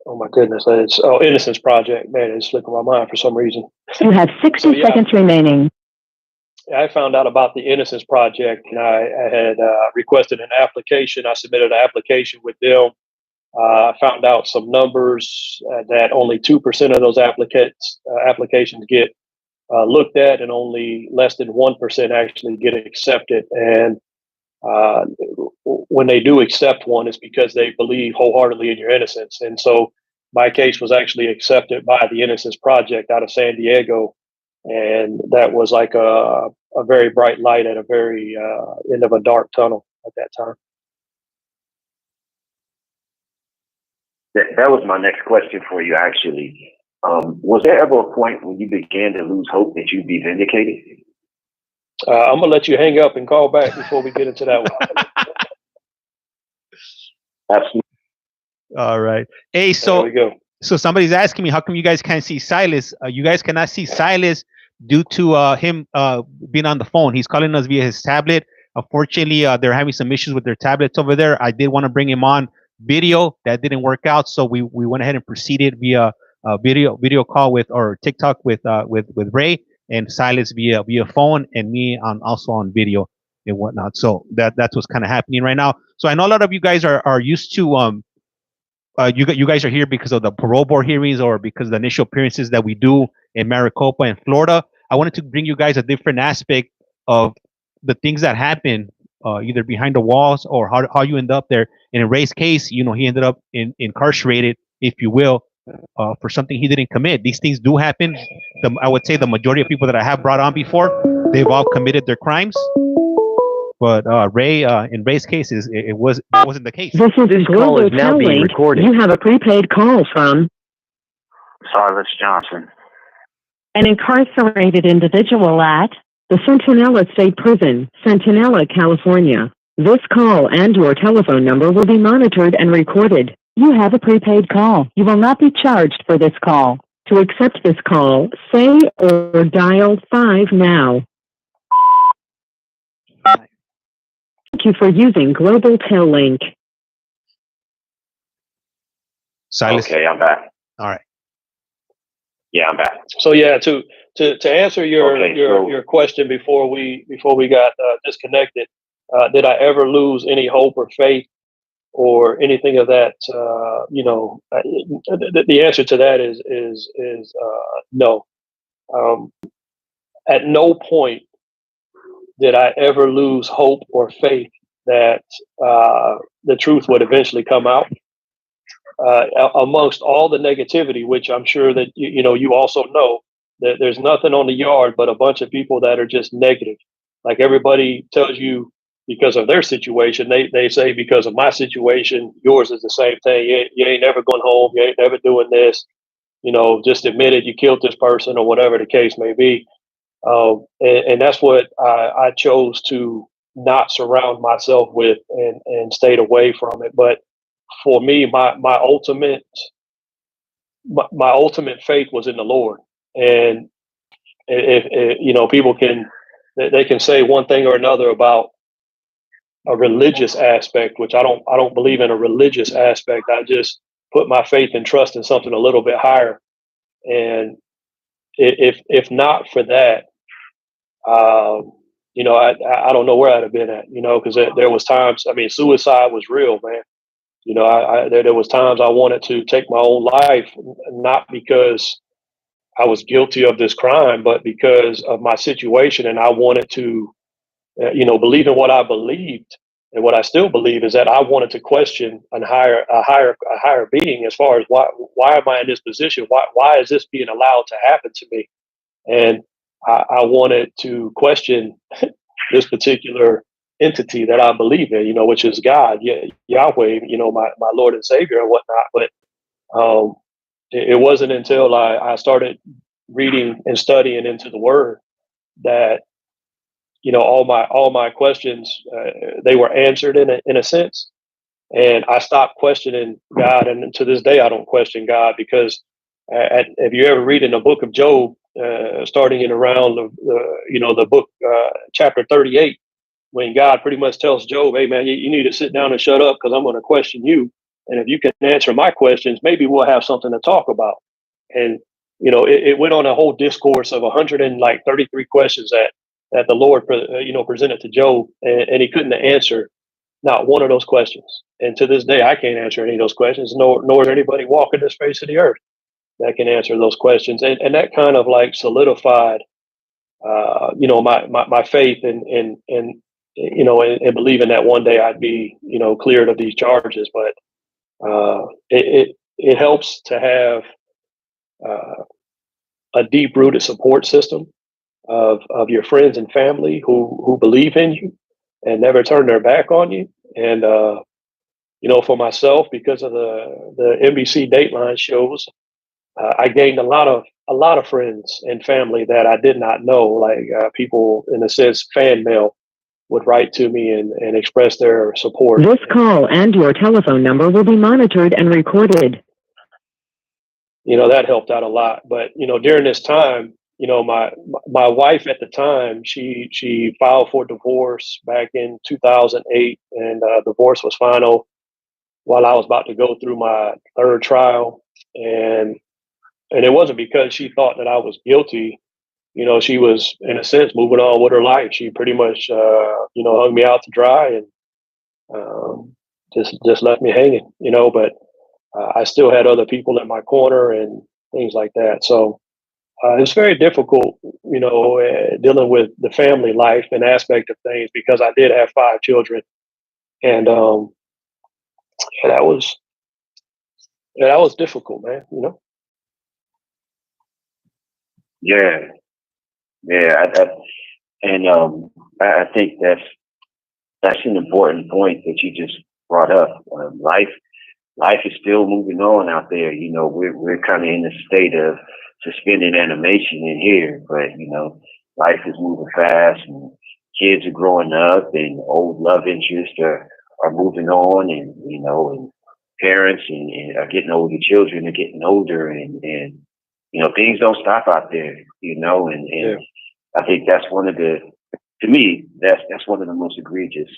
oh my goodness, Innocence Project. Man, it's slipping my mind for some reason. You have 60 seconds remaining. I found out about the Innocence Project, and I had requested an application. I submitted an application with them. I found out some numbers that only 2% of those applications get looked at, and only less than 1% actually get accepted. And when they do accept one, it's because they believe wholeheartedly in your innocence. And so my case was actually accepted by the Innocence Project out of San Diego. And that was like a very bright light at a very end of a dark tunnel at that time. That was my next question for you, actually. Was there ever a point when you began to lose hope that you'd be vindicated? I'm going to let you hang up and call back before we get into that one. Absolutely. All right. Hey, so there we go. So somebody's asking me, how come you guys can't see Silas? You guys cannot see Silas due to him being on the phone. He's calling us via his tablet. Unfortunately, they're having some issues with their tablets over there. I did want to bring him on video. That didn't work out, so we went ahead and proceeded via video call or TikTok with Ray, and Silas via phone, and me also on video and whatnot. So that's what's kind of happening right now. So I know a lot of you guys are used to you guys are here because of the parole board hearings or because of the initial appearances that we do in Maricopa and Florida. I wanted to bring you guys a different aspect of the things that happen either behind the walls or how you end up there. In Ray's case, he ended up incarcerated, if you will, for something he didn't commit. These things do happen. I would say the majority of people that I have brought on before, they've all committed their crimes. But in Ray's case, it wasn't the case. This call is now being recorded. You have a prepaid call from Silas Johnson, an incarcerated individual at the Centinela State Prison, Centinela, California. This call and your telephone number will be monitored and recorded. You have a prepaid call. You will not be charged for this call. To accept this call, say or dial 5 now. Thank you for using Global Tel Link. Silas. Okay, I'm back. All right. Yeah, I'm back. So yeah, to answer your Okay, your question before we got disconnected, did I ever lose any hope or faith or anything of that? The answer to that is no. At no point did I ever lose hope or faith that the truth would eventually come out. Amongst all the negativity, which I'm sure that you also know that there's nothing on the yard but a bunch of people that are just negative. Like everybody tells you because of their situation, they say because of my situation, yours is the same thing. You ain't never going home. You ain't never doing this. Just admit it. You killed this person or whatever the case may be. And that's what I chose to not surround myself with and stayed away from it. But for me, my ultimate faith was in the Lord. And if people can say one thing or another about a religious aspect, which I don't believe in a religious aspect. I just put my faith and trust in something a little bit higher. And if not for that, I don't know where I'd have been at, because there was times, suicide was real, man. There was times I wanted to take my own life, not because I was guilty of this crime, but because of my situation. And I wanted to, believe in what I believed. And what I still believe is that I wanted to question a higher being as far as why am I in this position? Why is this being allowed to happen to me? And I wanted to question this particular entity that I believe in, which is God, Yahweh, my Lord and Savior and whatnot. But it wasn't until I started reading and studying into the Word that all my questions they were answered in a sense, and I stopped questioning God. And to this day, I don't question God because if you ever read in the book of Job, starting in around the book chapter 38. When God pretty much tells Job, hey, man, you need to sit down and shut up because I'm going to question you. And if you can answer my questions, maybe we'll have something to talk about. And, it went on a whole discourse of 133 questions that the Lord, presented to Job, and he couldn't answer not one of those questions. And to this day, I can't answer any of those questions, nor is anybody walking the face of the earth that can answer those questions. And that kind of solidified, my faith and believing that one day I'd be, cleared of these charges. But it helps to have a deep rooted support system of your friends and family who believe in you and never turn their back on you. And for myself, because of the NBC Dateline shows, I gained a lot of friends and family that I did not know, like people in a sense, fan mail would write to me and express their support. This call and your telephone number will be monitored and recorded. That helped out a lot. But, during this time, my wife at the time, she filed for divorce back in 2008, and divorce was final while I was about to go through my third trial. And it wasn't because she thought that I was guilty. She was, in a sense, moving on with her life. She pretty much, hung me out to dry and just left me hanging, but I still had other people in my corner and things like that. So it's very difficult, dealing with the family life and aspect of things because I did have 5 children. And that was difficult, man, Yeah. I think that's an important point that you just brought up. Life is still moving on out there. We're kind of in a state of suspended animation in here, but life is moving fast, and kids are growing up, and old love interests are moving on, and and parents and are getting older, children are getting older, and things don't stop out there, and Yeah. I think that's to me, that's one of the most egregious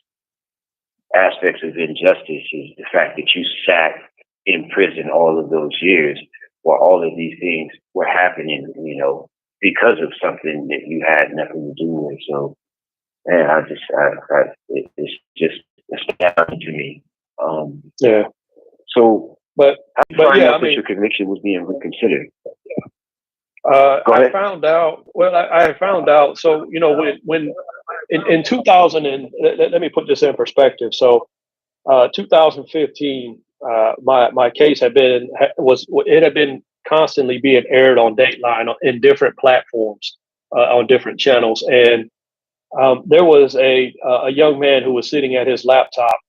aspects of injustice, is the fact that you sat in prison all of those years while all of these things were happening, because of something that you had nothing to do with. So, man, it's just astounding to me. Yeah. So, But how did you find yeah, out that your conviction was being reconsidered? I found out. Well, I found out. So when in 2000 and let me put this in perspective. So 2015, my case had been constantly being aired on Dateline in different platforms, on different channels, and there was a young man who was sitting at his laptop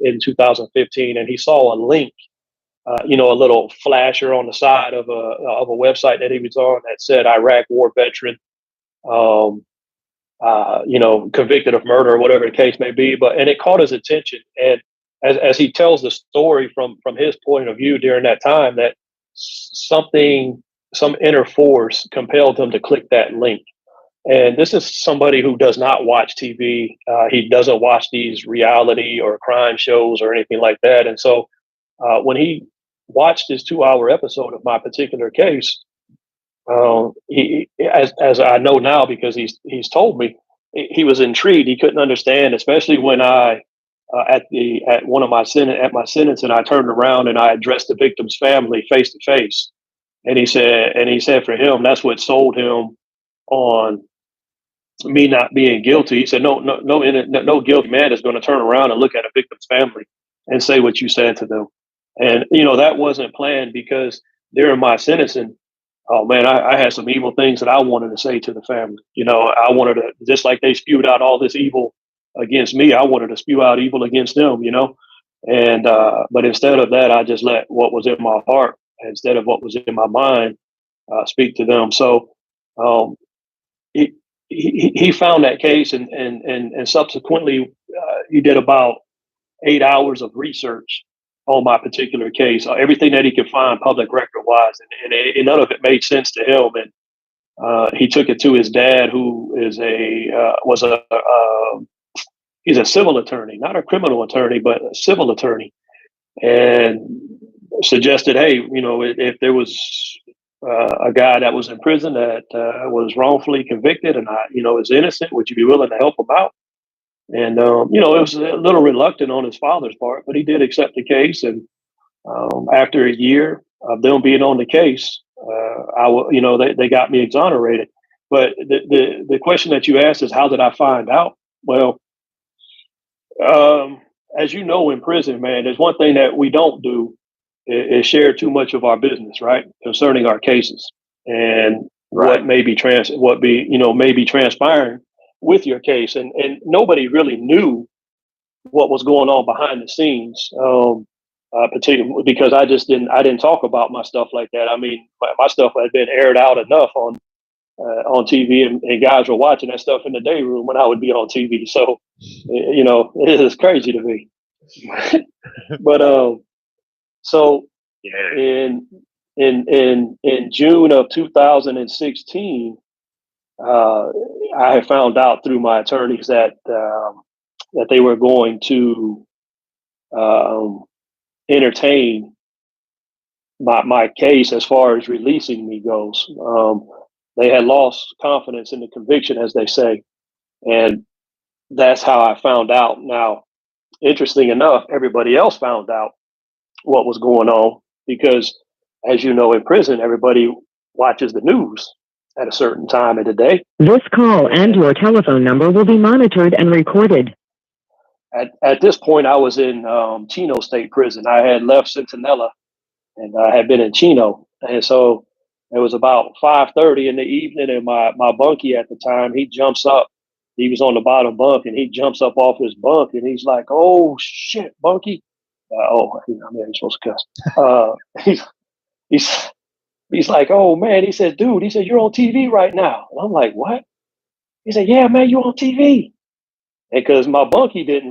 in 2015, and he saw a link, a little flasher on the side of a website that he was on that said Iraq war veteran, convicted of murder or whatever the case may be. And it caught his attention. And as he tells the story from his point of view during that time, that some inner force compelled him to click that link. And this is somebody who does not watch TV. He doesn't watch these reality or crime shows or anything like that. And so when he watched this 2-hour episode of my particular case, he, as I know now because he's told me, he was intrigued. He couldn't understand, especially when I at my sentencing, I turned around and I addressed the victim's family face to face, and he said for him, that's what sold him on me not being guilty. He said, no guilty man is going to turn around and look at a victim's family and say what you said to them. And, that wasn't planned, because during my sentencing, oh man, I had some evil things that I wanted to say to the family. I wanted to, just like they spewed out all this evil against me, I wanted to spew out evil against them, and, but instead of that, I just let what was in my heart instead of what was in my mind, speak to them. So, he found that case, and subsequently he did about 8 hours of research on my particular case, everything that he could find public record wise, and none of it made sense to him. And he took it to his dad, who is he's a civil attorney, not a criminal attorney, but a civil attorney, and suggested, hey, if there was a guy that was in prison that was wrongfully convicted and is innocent, would you be willing to help him out? And it was a little reluctant on his father's part, but he did accept the case. And after a year of them being on the case, they got me exonerated. But the question that you asked is, how did I find out? Well, as you know, in prison, man, there's one thing that we don't do is share too much of our business, right, concerning our cases and what may be transpiring with your case, and nobody really knew what was going on behind the scenes, particularly because I didn't talk about my stuff like that. I mean, my stuff had been aired out enough on TV, and guys were watching that stuff in the day room when I would be on TV. So, it is crazy to me. But so in June of 2016. I had found out through my attorneys that they were going to entertain my case as far as releasing me goes. They had lost confidence in the conviction, as they say, and that's how I found out. Now, interesting enough, everybody else found out what was going on because, as you know, in prison, everybody watches the news at a certain time of the day. This call and your telephone number will be monitored and recorded. At this point, I was in Chino State Prison. I had left Centinela and I had been in Chino. And so it was about 5:30 in the evening, and my bunkie at the time, he jumps up. He was on the bottom bunk, and he jumps up off his bunk, and he's like, "Oh, shit, bunkie." I'm supposed to cuss. He's like, "Oh, man." He said, "Dude," he said, "you're on TV right now." And I'm like, "What?" He said, yeah, man, you on TV. And because my bunkie I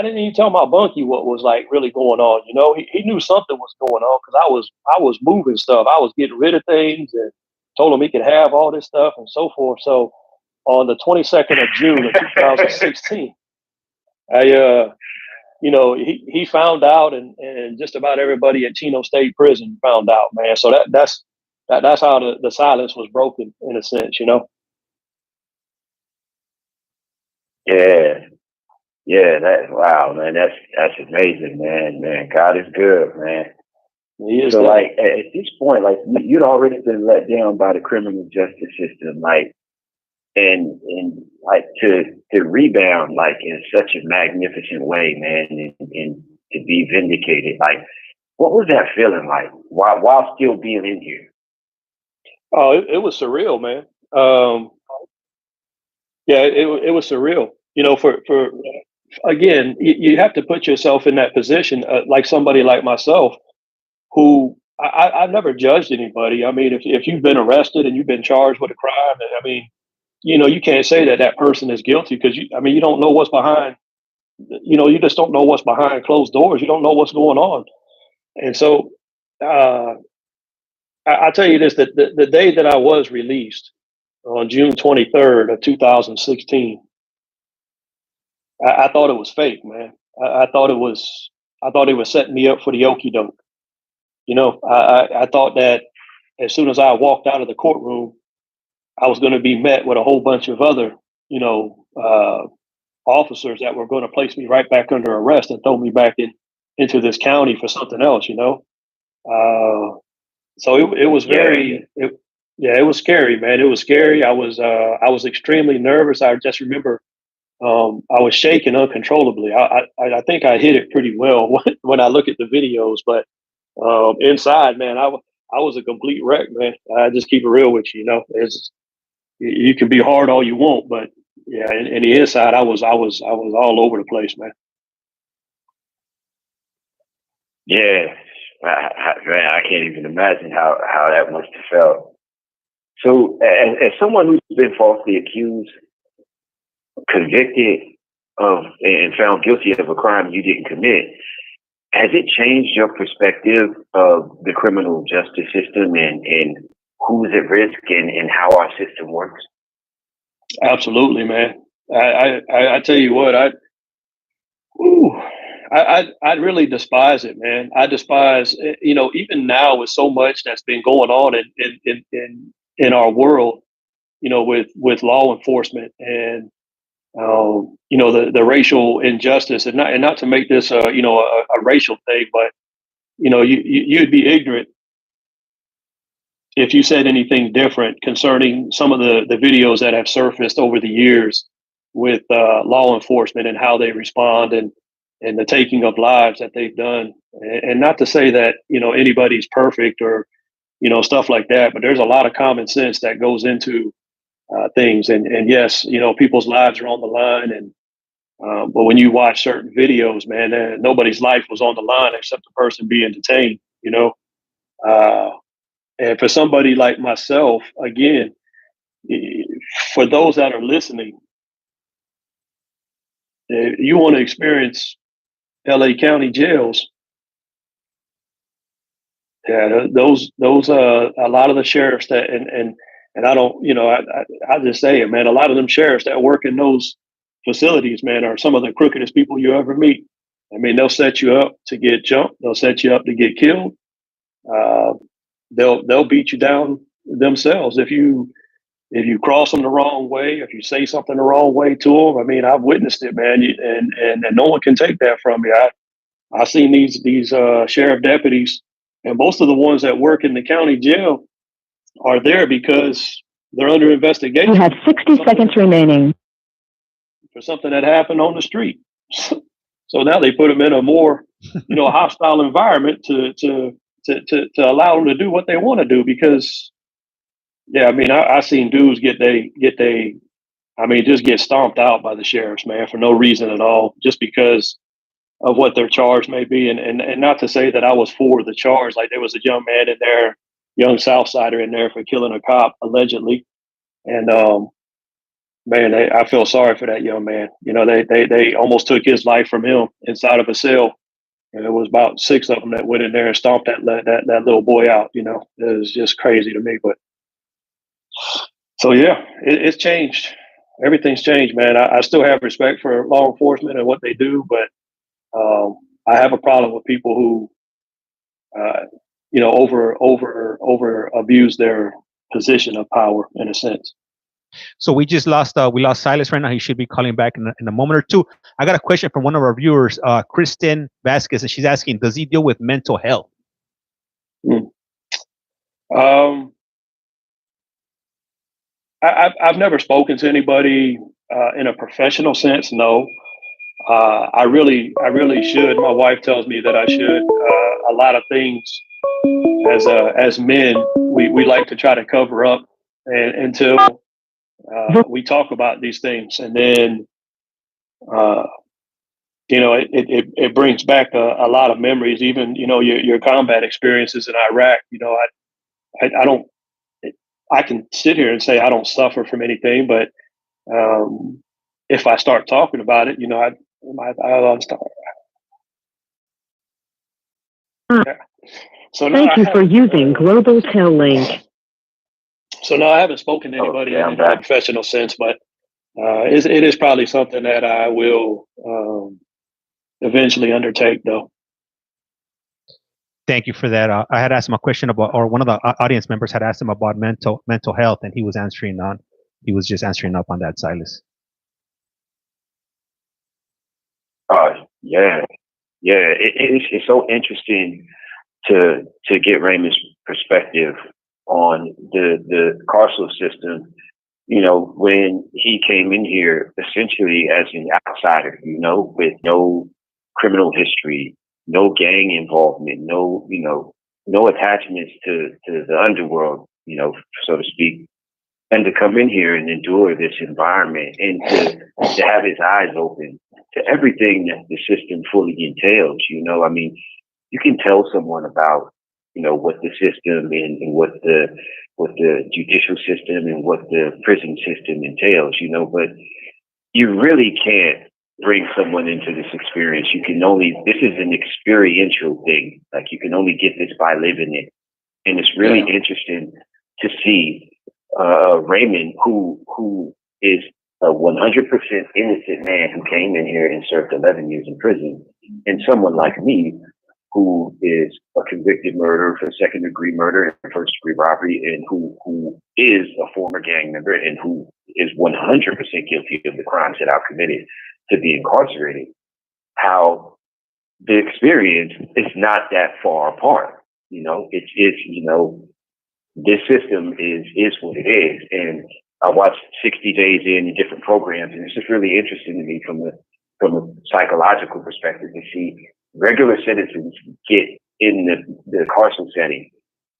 didn't even tell my bunkie what was like really going on. You know, he knew something was going on because I was moving stuff. I was getting rid of things and told him he could have all this stuff and so forth. So on the 22nd of June of 2016, you know, he found out, and just about everybody at Chino State Prison found out, man. So that's how the silence was broken, in a sense, you know. Yeah, wow, man, that's amazing, man. God is good, man. He is so good. Like at this point, like you'd already been let down by the criminal justice system, like and like to rebound like in such a magnificent way, man, and to be vindicated. Like, what was that feeling like while still being in here? Oh, it was surreal, man. Yeah, it was surreal. You know, for again, you have to put yourself in that position, like somebody like myself, who I've never judged anybody. I mean, if you've been arrested and you've been charged with a crime, I mean, you know, you can't say that person is guilty because you don't know what's behind. You know, you just don't know what's behind closed doors. You don't know what's going on, and so I tell you this: that the day that I was released on June 23rd of 2016. I thought it was fake, man. I thought it was setting me up for the okie doke. You know, I thought that as soon as I walked out of the courtroom, I was going to be met with a whole bunch of other, you know, officers that were going to place me right back under arrest and throw me back into this county for something else, you know. So it was it was scary, man. It was scary. I was extremely nervous. I just remember I was shaking uncontrollably. I think I hit it pretty well when I look at the videos, but inside, man, I was a complete wreck, man. I just keep it real with you, you know. You can be hard all you want, but yeah, in the inside, I was all over the place, man. Yeah, man, I can't even imagine how that must have felt. So, as someone who's been falsely accused, convicted of, and found guilty of a crime you didn't commit, has it changed your perspective of the criminal justice system and who's at risk and how our system works? Absolutely, man. I tell you what, I really despise it, man. I despise, you know, even now with so much that's been going on in our world, you know, with law enforcement and you know, the racial injustice, and not to make this you know, a racial thing, but you know, you'd be ignorant if you said anything different concerning some of the videos that have surfaced over the years with law enforcement and how they respond and the taking of lives that they've done. And not to say that, you know, anybody's perfect or, you know, stuff like that, but there's a lot of common sense that goes into things. And yes, you know, people's lives are on the line. And but when you watch certain videos, man, nobody's life was on the line except the person being detained, you know. And for somebody like myself, again, for those that are listening, if you want to experience LA County jails, yeah, those a lot of the sheriffs that and I don't, you know, I just say it, man. A lot of them sheriffs that work in those facilities, man, are some of the crookedest people you ever meet. I mean, they'll set you up to get jumped. They'll set you up to get killed. They'll beat you down themselves if you cross them the wrong way, if you say something the wrong way to them. I mean, I've witnessed it, man, and no one can take that from me. I've seen these sheriff deputies, and most of the ones that work in the county jail are there because they're under investigation. You have 60 seconds remaining for something that happened on the street. So now they put them in a more, you know, hostile environment to allow them to do what they want to do. Because, yeah, I mean, I seen dudes just get stomped out by the sheriffs, man, for no reason at all, just because of what their charge may be. And not to say that I was for the charge. Like, there was a young man in there, young Southsider in there for killing a cop, allegedly. And man, I feel sorry for that young man. You know, they almost took his life from him inside of a cell. And it was about 6 of them that went in there and stomped that little boy out. You know, it was just crazy to me. But so yeah, it's changed. Everything's changed, man. I still have respect for law enforcement and what they do, but I have a problem with people who, you know, over abuse their position of power in a sense. So we lost Silas right now. He should be calling back in a moment or two. I got a question from one of our viewers, Kristen Vasquez, and she's asking, does he deal with mental health? I've never spoken to anybody in a professional sense. No, I really should. My wife tells me that I should. A lot of things as men, we like to try to cover up until we talk about these things, and then you know, it brings back a lot of memories. Even, you know, your combat experiences in Iraq. You know, I don't. I can sit here and say I don't suffer from anything, but if I start talking about it, you know, I'll understand. Yeah. So thank you for using Global Tel Link. So no, I haven't spoken to anybody in a professional sense, but it is probably something that I will eventually undertake, though. Thank you for that. I had asked him a question about, or one of the audience members had asked him about mental health, and he was just answering up on that, Silas. Yeah. It's so interesting to get Raymond's perspective on the carceral system. You know, when he came in here essentially as an outsider, you know, with no criminal history, no gang involvement, no attachments to the underworld, you know, so to speak, and to come in here and endure this environment and to have his eyes open to everything that the system fully entails. You know, I mean, you can tell someone about, you know, what the system and what the judicial system and what the prison system entails, you know, but you really can't bring someone into this experience. This is an experiential thing. Like, you can only get this by living it. And it's really interesting to see Raymond, who is a 100% innocent man who came in here and served 11 years in prison, and someone like me, who is a convicted murderer for second-degree murder and first-degree robbery, and who is a former gang member and who is 100% guilty of the crimes that I've committed, to be incarcerated. How the experience is not that far apart. You know, it's you know, this system is what it is. And I watched 60 Days in different programs, and it's just really interesting to me from a psychological perspective to see regular citizens get in the carceral setting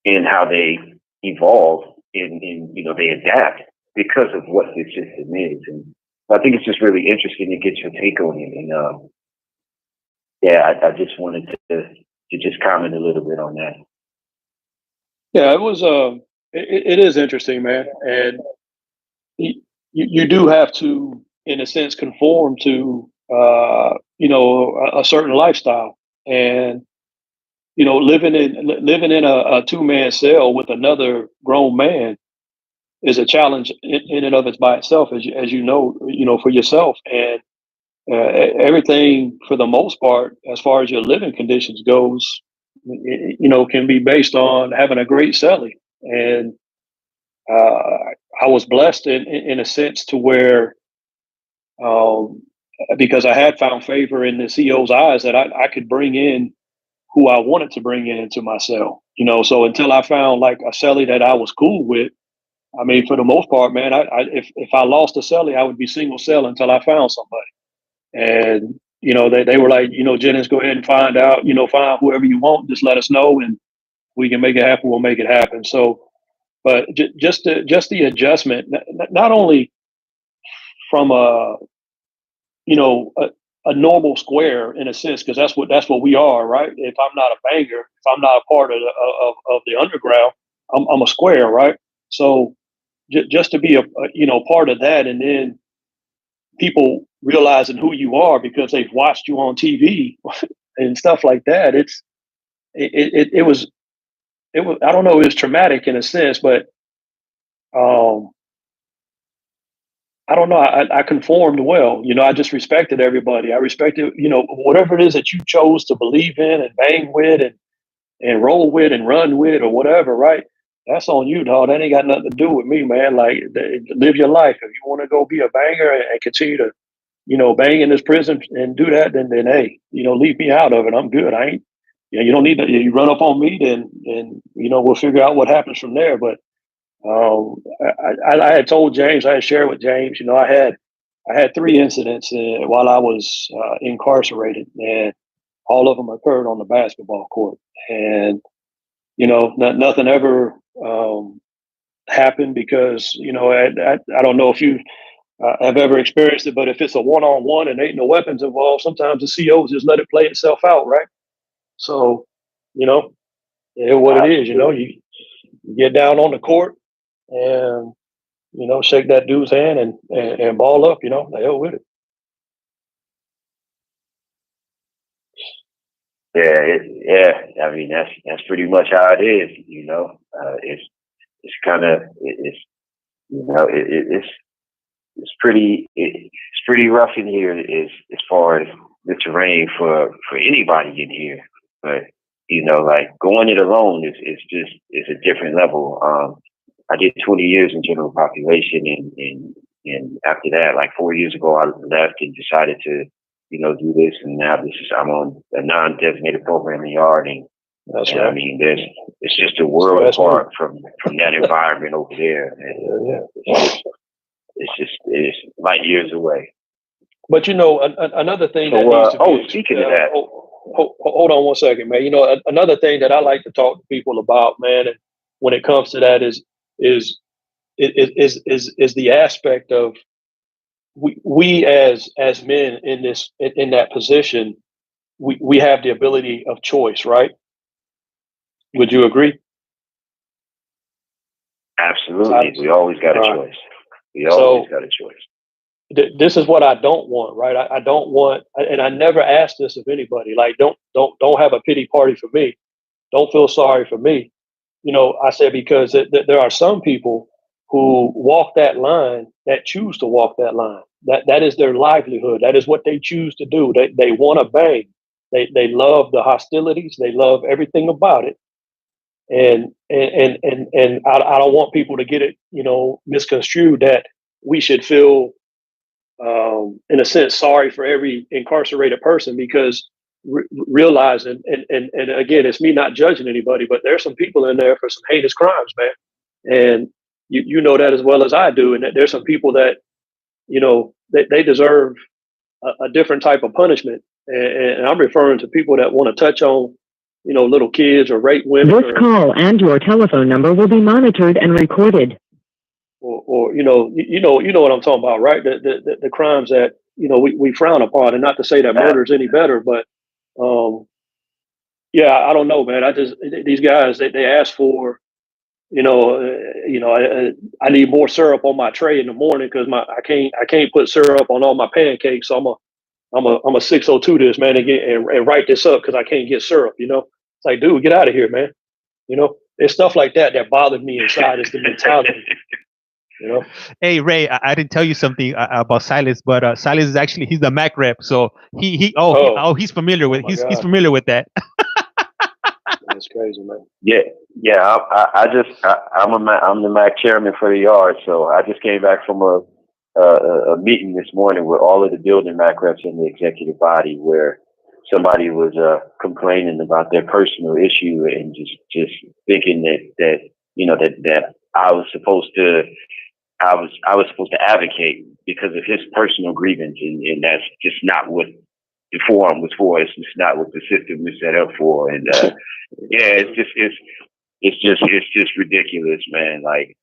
and how they evolve and you know, they adapt because of what this system is. And I think it's just really interesting to get your take on it. And I just wanted to just comment a little bit on that. Yeah, it was it is interesting, man. And you do have to, in a sense, conform to you know, a certain lifestyle. And you know, living in a two-man cell with another grown man is a challenge in and of it by itself, as you know, for yourself. And everything, for the most part, as far as your living conditions goes, you know, can be based on having a great cellie. And I was blessed in a sense to where, because I had found favor in the CEO's eyes, that I could bring in who I wanted to bring into my cell. You know, so until I found like a cellie that I was cool with, I mean, for the most part, man, if I lost a cellie, I would be single cell until I found somebody. And you know, they were like, you know, Jennings, go ahead and find whoever you want. Just let us know, and we can make it happen. We'll make it happen. So, but just the adjustment, not only from a normal square in a sense, because that's what we are, right? If I'm not a banger, if I'm not a part of the underground, I'm a square, right? So just to be a part of that, and then people realizing who you are because they've watched you on TV and stuff like that. It was I don't know, it was traumatic in a sense, but I don't know. I conformed well. I just respected everybody. I respected, whatever it is that you chose to believe in and bang with and roll with and run with or whatever, right? That's on you, dog. That ain't got nothing to do with me, man. Like, live your life. If you want to go be a banger and continue to, bang in this prison and do that, then hey, leave me out of it. I'm good. I ain't, you don't need to, you run up on me, then we'll figure out what happens from there. But I had told James, I had shared with James, I had 3 incidents while I was incarcerated, and all of them occurred on the basketball court. And, nothing ever happened because, I don't know if you have ever experienced it, but if it's a one-on-one and ain't no weapons involved, sometimes the COs just let it play itself out, right? So, what it is, you get down on the court and, shake that dude's hand and ball up, the hell with it. Yeah. I mean, that's pretty much how it is. It's kind of it's pretty rough in here as far as the terrain for anybody in here. But like going it alone is a different level. I did 20 years in general population, and after that, like 4 years ago, I left and decided to do this, and now I'm on a non-designated program in yard, and that's right. I mean, it's just a world apart from that environment over there. And it's light years away. But another thing that needs to be. Speaking of that, hold on one second, man. Another thing that I like to talk to people about, man, and when it comes to that is the aspect of we as men in that position, we have the ability of choice, right? Would you agree? Absolutely. We always got a choice. We always got a choice. This is what I don't want, right? I don't want, and I never ask this of anybody. Like, don't have a pity party for me. Don't feel sorry for me. I said because there are some people who walk that line, that choose to walk that line. That is their livelihood. That is what they choose to do. They want to bang. They love the hostilities. They love everything about it. And I don't want people to get it, misconstrued that we should feel, in a sense, sorry for every incarcerated person, because realizing, and again, it's me not judging anybody, but there's some people in there for some heinous crimes, man. And you know that as well as I do. And that there's some people that, they deserve a different type of punishment. And I'm referring to people that want to touch on, little kids or rape women. This call and your telephone number will be monitored and recorded. Or you know what I'm talking about, right? The crimes that we frown upon, and not to say that murder is any better, but yeah, I don't know, man. These guys they ask for, I need more syrup on my tray in the morning because I can't put syrup on all my pancakes. So I'm a 602 this, man, and write this up because I can't get syrup. It's like, dude, get out of here, man. There's stuff like that bothers me inside. Is the mentality. Hey Ray, I didn't tell you something about Silas, but Silas is actually he's the Mac rep, so he's familiar with he's familiar with that. That's crazy, man. Yeah. I'm the Mac chairman for the yard, so I just came back from a meeting this morning with all of the building Mac reps in the executive body, where somebody was complaining about their personal issue and just thinking that I was supposed to advocate because of his personal grievance, and that's just not what the forum was for. It's just not what the system was set up for. And it's just ridiculous, man. Like,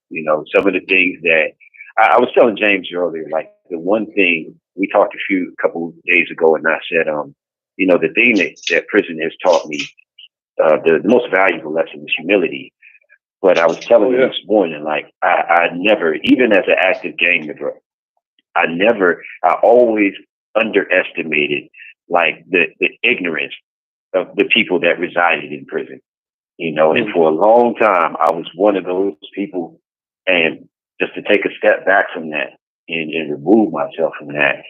some of the things that I was telling James earlier, like the one thing we talked a couple days ago, and I said, the thing that prison has taught me, the most valuable lesson is humility. But I was telling you this morning, like I never, even as an active gang member, I always underestimated like the ignorance of the people that resided in prison, you know, and for a long time, I was one of those people. And just to take a step back from that and remove myself from that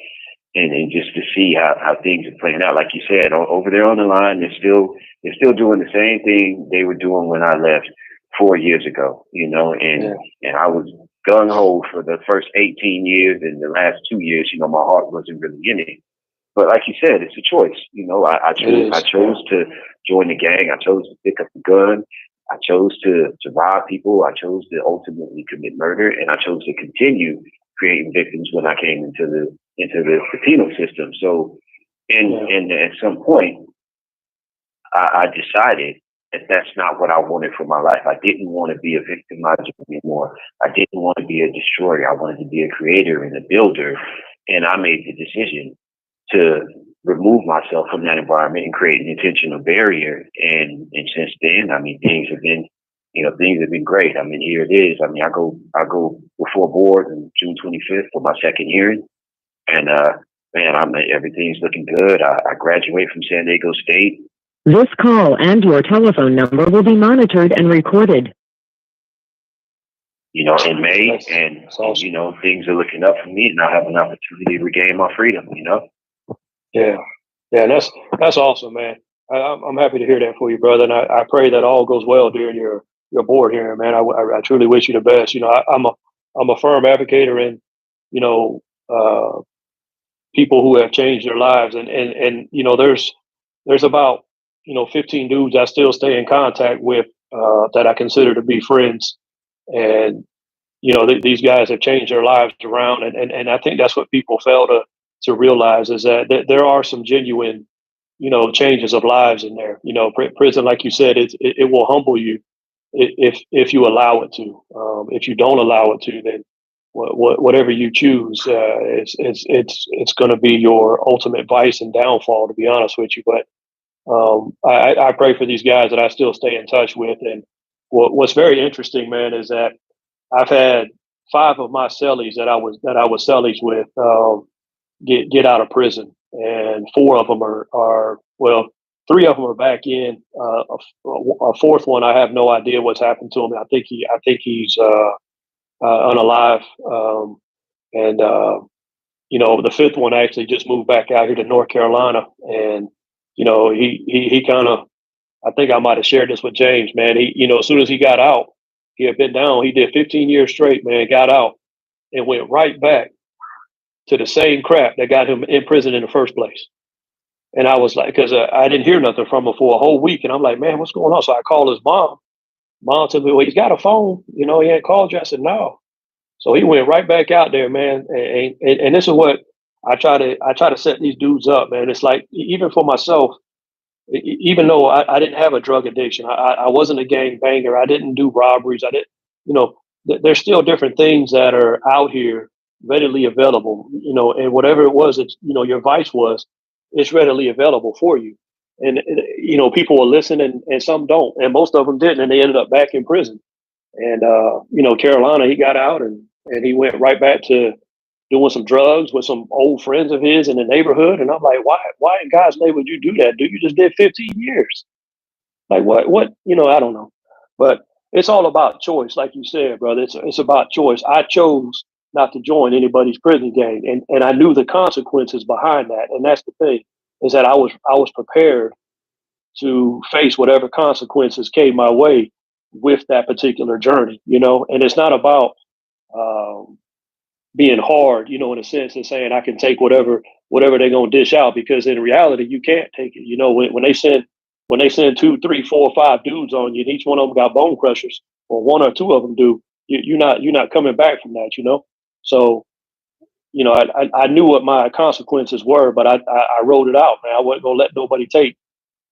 and just to see how things are playing out. Like you said, over there on the line, they're still doing the same thing they were doing when I left 4 years ago, you know, and I was gung-ho for the first 18 years, and the last 2 years, you know, my heart wasn't really in it. But like you said, it's a choice. You know, I chose to join the gang. I chose to pick up a gun. I chose to rob people. I chose to ultimately commit murder, and I chose to continue creating victims when I came into the penal system. So, and at some point, I decided that that's not what I wanted for my life. I didn't want to be a victimizer anymore. I didn't want to be a destroyer. I wanted to be a creator and a builder, and I made the decision to remove myself from that environment and create an intentional barrier. And since then, I mean, things have been great. I mean, here it is. I mean, I go before board on June 25th for my second hearing. And, man, everything's looking good. I graduate from San Diego State. This call and your telephone number will be monitored and recorded. You know, in May, and you know, things are looking up for me, and I have an opportunity to regain my freedom. You know. Yeah, that's awesome, man. I'm happy to hear that for you, brother, and I pray that all goes well during your board hearing, man. I truly wish you the best. You know, I'm a firm advocate in, you know, people who have changed their lives, and you know, there's about, you know, 15 dudes I still stay in contact with that I consider to be friends, and you know, these guys have changed their lives around, and I think that's what people fail to realize is that there are some genuine, you know, changes of lives in there. You know, prison, like you said, it will humble you if you allow it to. If you don't allow it to, then whatever you choose, it's going to be your ultimate vice and downfall, to be honest with you. But I pray for these guys that I still stay in touch with. And what's very interesting, man, is that I've had 5 of my cellies that I was cellies with get out of prison, and 4 of them are 3 of them are back in. A fourth one, I have no idea what's happened to him. I think he's unalive. And you know, the 5th one actually just moved back out here to North Carolina, and you know, he kind of, I think I might have shared this with James, man. He, you know, as soon as he got out, he had been down. He did 15 years straight, man. Got out and went right back to the same crap that got him in prison in the first place. And I was like, because I didn't hear nothing from him for a whole week, and I'm like, man, what's going on? So I called his mom. Mom told me, well, he's got a phone. You know, he ain't called you. I said, no. So he went right back out there, man. And this is what I try to set these dudes up, man. It's like, even for myself, even though I didn't have a drug addiction, I wasn't a gang banger. I didn't do robberies. I didn't, you know, there's still different things that are out here readily available, you know, and whatever it was that, you know, your vice was, it's readily available for you. And, you know, people will listen and some don't, and most of them didn't, and they ended up back in prison. And, you know, Carolina, he got out and he went right back to doing some drugs with some old friends of his in the neighborhood. And I'm like, why in God's name would you do that, dude? You just did 15 years. Like what, you know, I don't know. But it's all about choice. Like you said, brother, it's about choice. I chose not to join anybody's prison gang. And I knew the consequences behind that. And that's the thing, is that I was prepared to face whatever consequences came my way with that particular journey, you know. And it's not about being hard, you know, in a sense, and saying I can take whatever they're gonna dish out, because in reality you can't take it. You know, when they send 2, 3, 4, 5 dudes on you, and each one of them got bone crushers, or 1 or 2 of them do, you're not coming back from that, you know. So, you know, I knew what my consequences were, but I wrote it out, man. I wasn't gonna let nobody take,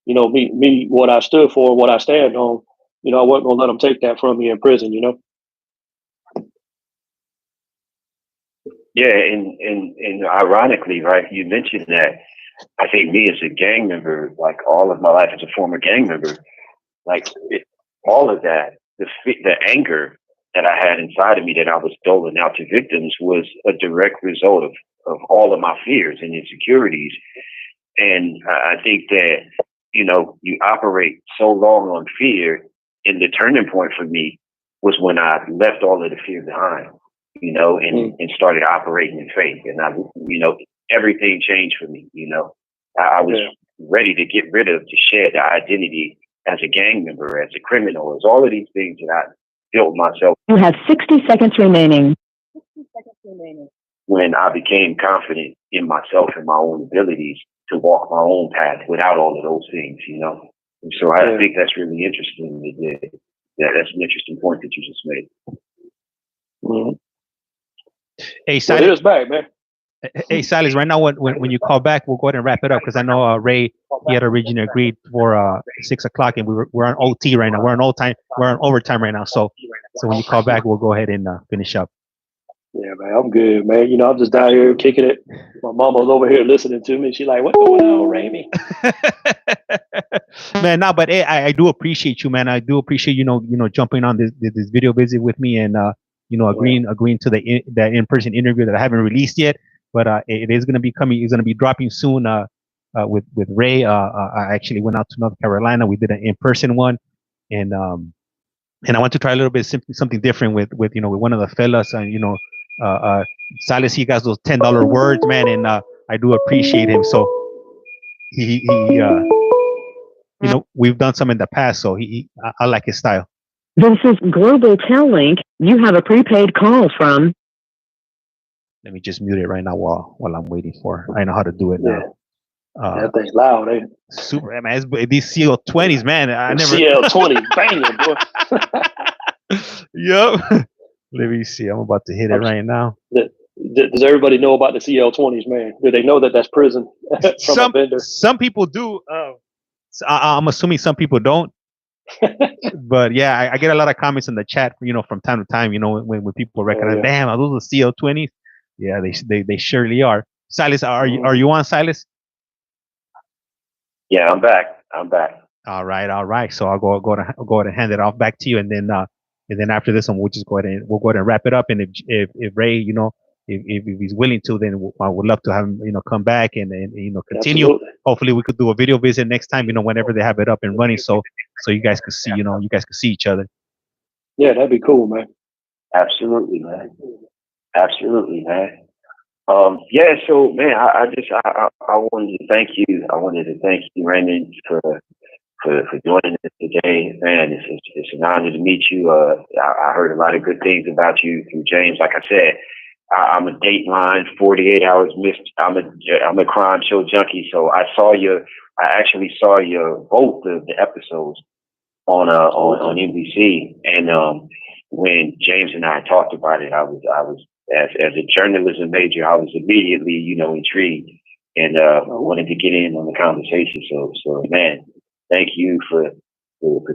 you know, me what I stood for, what I stand on. You know, I wasn't gonna let them take that from me in prison, you know. Yeah, and ironically, right, you mentioned that. I think me as a gang member, like all of my life as a former gang member, like all of that, the anger that I had inside of me that I was doling out to victims was a direct result of all of my fears and insecurities. And I think that, you know, you operate so long on fear, and the turning point for me was when I left all of the fear behind, you know, and started operating in faith. And you know, everything changed for me. You know, I was ready to get rid of, to shed the identity as a gang member, as a criminal, as all of these things that I built myself. You have 60 seconds remaining. When I became confident in myself and my own abilities to walk my own path without all of those things, you know. And so I think that's really interesting. That's an interesting point that you just made. Hey, Silas, it is back, man. Hey, Silas, right now when you call back, we'll go ahead and wrap it up, because I know Ray, he had originally agreed for 6 o'clock, and we're on OT right now. We're on overtime right now. So when you call back, we'll go ahead and finish up. Yeah, man, I'm good, man. You know, I'm just down here kicking it. My mama's over here listening to me. She's like, "What's going on, Ramey?" Man, no, but hey, I do appreciate you, man. I do appreciate you know jumping on this video visit with me, and you know, agreeing to the in-person interview that I haven't released yet, but it is going to be coming. It's going to be dropping soon. With Ray, I actually went out to North Carolina. We did an in-person one, and I want to try a little bit something different with you know, with one of the fellas, and you know. Silas, he got those $10 words, man, and I do appreciate him. So he you know, we've done some in the past, so I like his style. This is Global Tel Link. You have a prepaid call from. Let me just mute it right now while I'm waiting for. I know how to do it now. That thing's loud, ain't it? Super, man. These CL20s, man. I never. CL20 banging, boy. Yep. Let me see. I'm about to hit it right now. Does everybody know about the CL20s, man? Do they know that that's prison from a vendor? Some people do. I'm assuming some people don't. But yeah, I get a lot of comments in the chat, you know, from time to time, you know, when people recognize, damn, are those the CL20s? Yeah, they surely are. Silas, are you on, Silas? Yeah, I'm back. All right. So I'll go ahead and hand it off back to you, and then after this one, we'll go ahead and wrap it up. And if Ray, you know, if he's willing to, then I would love to have him, you know, come back and you know, continue. Absolutely. Hopefully we could do a video visit next time, you know, whenever they have it up and running, so you guys could see, you know, each other. Yeah, that'd be cool, man. Absolutely, man. Yeah, so man, I wanted to thank you. I wanted to thank you, Raymond, for joining us today. Man, it's an honor to meet you. I heard a lot of good things about you through James. Like I said, I'm a Dateline 48 Hours Missed. I'm a crime show junkie. So I actually saw both of the episodes on NBC. And when James and I talked about it, I was as a journalism major, I was immediately, you know, intrigued and wanted to get in on the conversation. So man, thank you for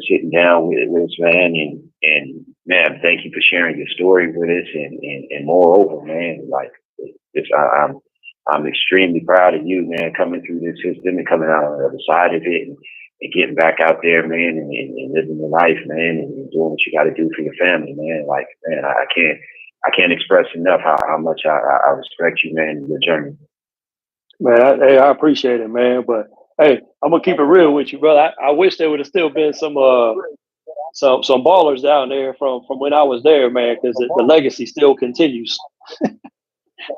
sitting down with us, man, and man, thank you for sharing your story with us, and moreover, man, like I'm extremely proud of you, man, coming through this system and coming out on the other side of it, and getting back out there, man, and living the life, man, and doing what you got to do for your family, man. Like, man, I can't express enough how much I respect you, man, and your journey. Man, I appreciate it, man, but. Hey, I'm gonna keep it real with you, brother. I wish there would have still been some ballers down there from when I was there, man, because the legacy still continues.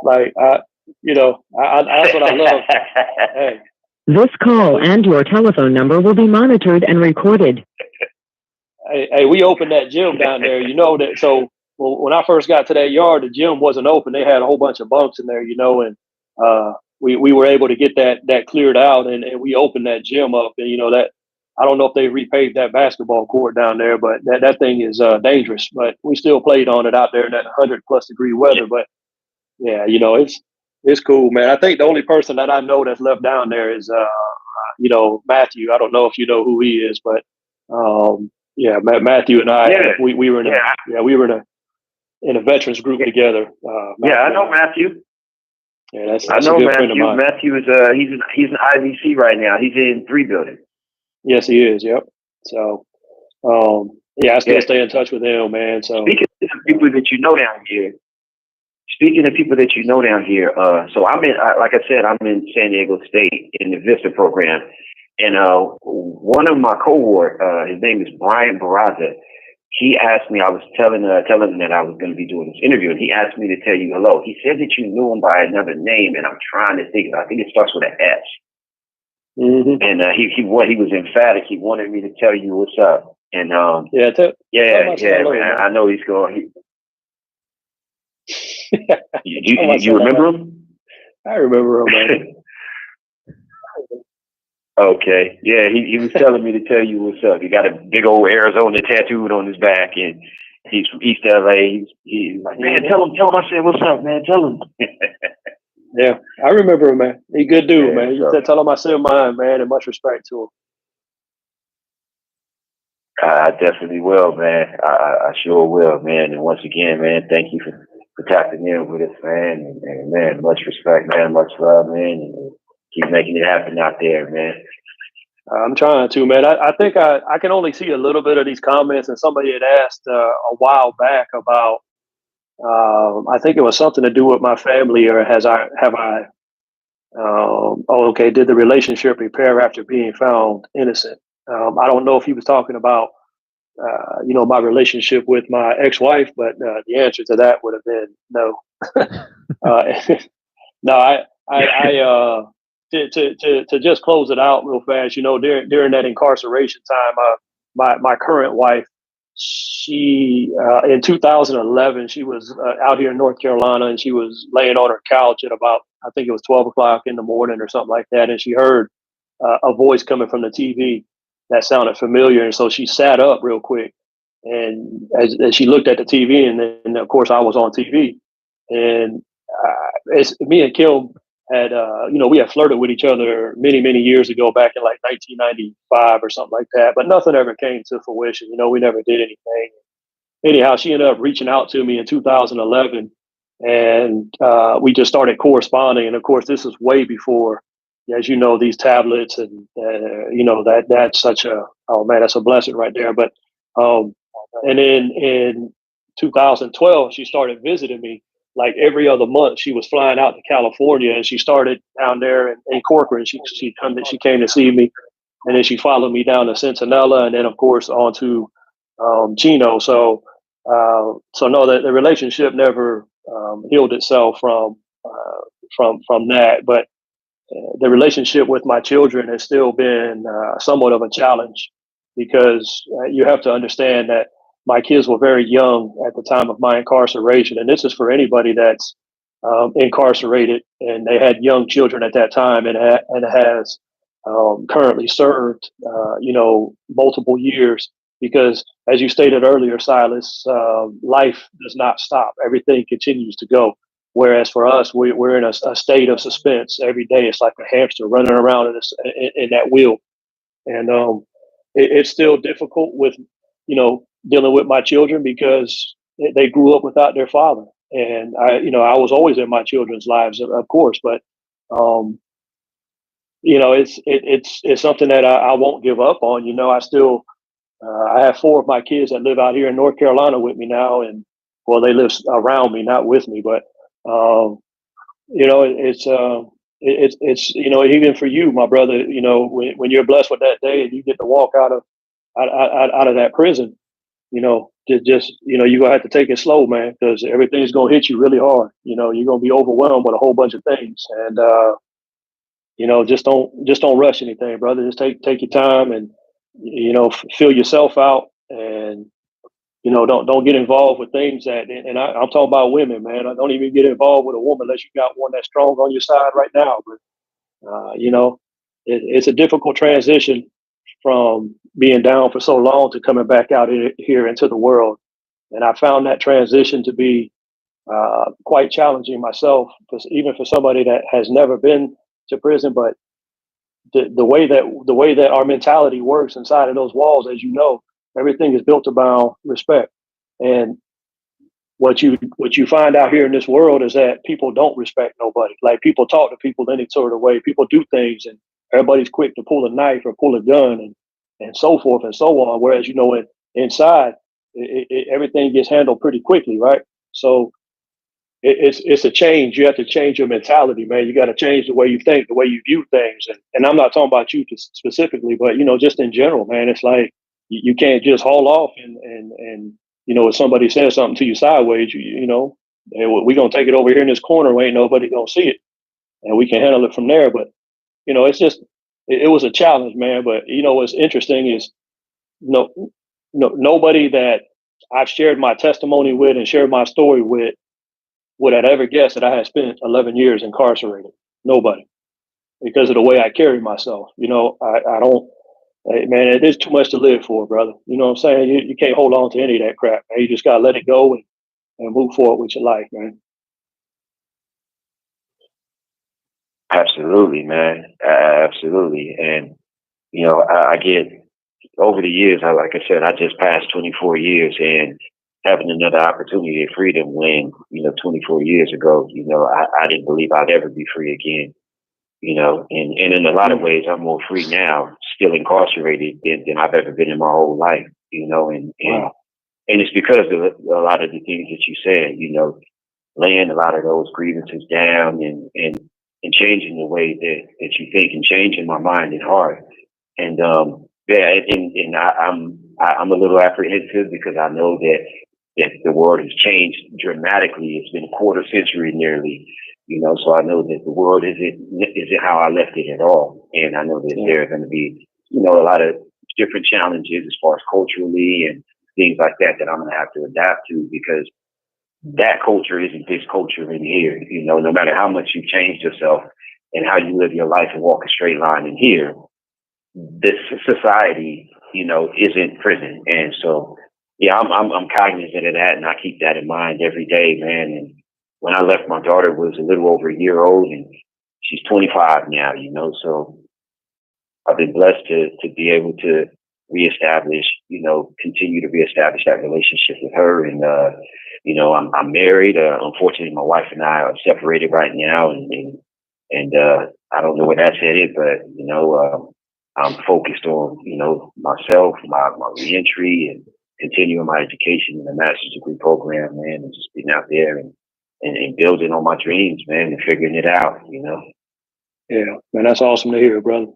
Like, that's what I love. Hey. This call and your telephone number will be monitored and recorded. Hey, we opened that gym down there, you know that. So when I first got to that yard, the gym wasn't open. They had a whole bunch of bunks in there, you know, and we were able to get that cleared out, and we opened that gym up. And, you know, that I don't know if they repaved that basketball court down there, but that thing is dangerous. But we still played on it out there in that 100+ degree weather. But yeah, you know, it's cool, man. I think the only person that I know that's left down there is you know, Matthew. I don't know if you know who he is, but yeah, Matthew and I, we were in a veterans group together. I know Matthew. Yeah, that's I know a good Matthew. friend of mine. Matthew is he's an IVC right now. He's in 3 building. Yes, he is. Yep. So, Yeah, I still stay in touch with him, man. So speaking of people that you know down here, so like I said, I'm in San Diego State in the Vista program, and one of my cohort, his name is Brian Barraza. He asked me, I was telling him that I was going to be doing this interview, and he asked me to tell you hello. He said that you knew him by another name, and I'm trying to think. I think it starts with an S. Mm-hmm. And he was emphatic. He wanted me to tell you what's up. And hello, man. I know he's going. You remember him? I remember him, man. Okay. Yeah, he was telling me to tell you what's up. He got a big old Arizona tattooed on his back, and he's from East LA. He's like, man, tell him I said what's up, man. Tell him. Yeah, I remember him, man. He good dude, man. You said tell him I said mine, man, and much respect to him. I definitely will, man. I sure will, man. And once again, man, thank you for tapping in with us, man. And man, much respect, man. Much love, man. And keep making it happen out there, man. I'm trying to, man. I think I can only see a little bit of these comments, and somebody had asked a while back about, I think it was something to do with my family, or did the relationship repair after being found innocent? I don't know if he was talking about, my relationship with my ex-wife, but the answer to that would have been no. No, to just close it out real fast, during that incarceration time, my current wife, she in 2011, she was out here in North Carolina, and she was laying on her couch at about, I think it was 12 o'clock in the morning or something like that, and she heard a voice coming from the TV that sounded familiar, and so she sat up real quick, and as she looked at the TV, and of course I was on TV, and me and Kim had, we had flirted with each other many, many years ago, back in like 1995 or something like that, but nothing ever came to fruition. We never did anything. Anyhow, she ended up reaching out to me in 2011, and we just started corresponding. And of course, this is way before, as you know, these tablets, and that's such that's a blessing right there. But and then in 2012, she started visiting me. Like every other month, she was flying out to California, and she started down there in Corcoran. She came to see me, and then she followed me down to Centinela, and then of course on to Chino. So no, the relationship never healed itself from that. But the relationship with my children has still been somewhat of a challenge, because you have to understand that my kids were very young at the time of my incarceration. And this is for anybody that's incarcerated and they had young children at that time, and has currently served, multiple years. Because as you stated earlier, Silas, life does not stop. Everything continues to go. Whereas for us, we're in a state of suspense every day. It's like a hamster running around in that wheel. And it's still difficult with, dealing with my children, because they grew up without their father. And I was always in my children's lives, of course, but it's something that I won't give up on. I still, I have 4 of my kids that live out here in North Carolina with me now, and well, they live around me, not with me, but it's even for you, my brother, when you're blessed with that day and you get to walk out of that prison, you're gonna have to take it slow, man, because everything's gonna hit you really hard. You're gonna be overwhelmed with a whole bunch of things, and just don't rush anything, brother. Just take your time, and fill yourself out, and don't get involved with things that, and I'm talking about women, man. I don't even get involved with a woman unless you got one that's strong on your side right now. But it's a difficult transition from being down for so long to coming back out here into the world. And I found that transition to be quite challenging myself, because even for somebody that has never been to prison, but the way that our mentality works inside of those walls, as you know, everything is built around respect. And what you find out here in this world is that people don't respect nobody. Like, people talk to people any sort of way. People do things, and everybody's quick to pull a knife or pull a gun, and so forth and so on. Whereas, inside, everything gets handled pretty quickly, right? So it's a change. You have to change your mentality, man. You got to change the way you think, the way you view things. And I'm not talking about you specifically, but, you know, just in general, man, it's like you can't just haul off and you know, if somebody says something to you sideways, you know, we're going to take it over here in this corner. Ain't nobody going to see it. And we can handle it from there. But, you know, it's just, it was a challenge, man. But, you know, what's interesting is nobody that I've shared my testimony with and shared my story with would have ever guessed that I had spent 11 years incarcerated. Nobody. Because of the way I carry myself. You know, I don't, man, it is too much to live for, brother. You know what I'm saying? You can't hold on to any of that crap, man. You just got to let it go and move forward with your life, man. Absolutely, man. Absolutely. And, you know, I get over the years, like I said, I just passed 24 years and having another opportunity of freedom when, you know, 24 years ago, you know, I didn't believe I'd ever be free again, you know, and in a lot of ways, I'm more free now, still incarcerated than I've ever been in my whole life, you know, and it's because of a lot of the things that you said, you know, laying a lot of those grievances down and changing the way that you think and changing my mind and heart. And I'm a little apprehensive because I know that the world has changed dramatically. It's been a quarter century nearly, you know, so I know that the world isn't how I left it at all. And I know that there are going to be, you know, a lot of different challenges as far as culturally and things like that I'm going to have to adapt to, because that culture isn't this culture in here. You know, no matter how much you've changed yourself and how you live your life and walk a straight line in here, this society, you know, isn't prison. And so, yeah, I'm cognizant of that, and I keep that in mind every day, man. And when I left, my daughter was a little over a year old, and she's 25 now, you know. So I've been blessed to be able to reestablish, you know, continue to reestablish that relationship with her. And you know, I'm married. Unfortunately, my wife and I are separated right now, and I don't know where that's headed, but you know, I'm focused on, you know, myself, my reentry, and continuing my education in the master's degree program, man, and just being out there and building on my dreams, man, and figuring it out, you know. Yeah, man, that's awesome to hear, brother.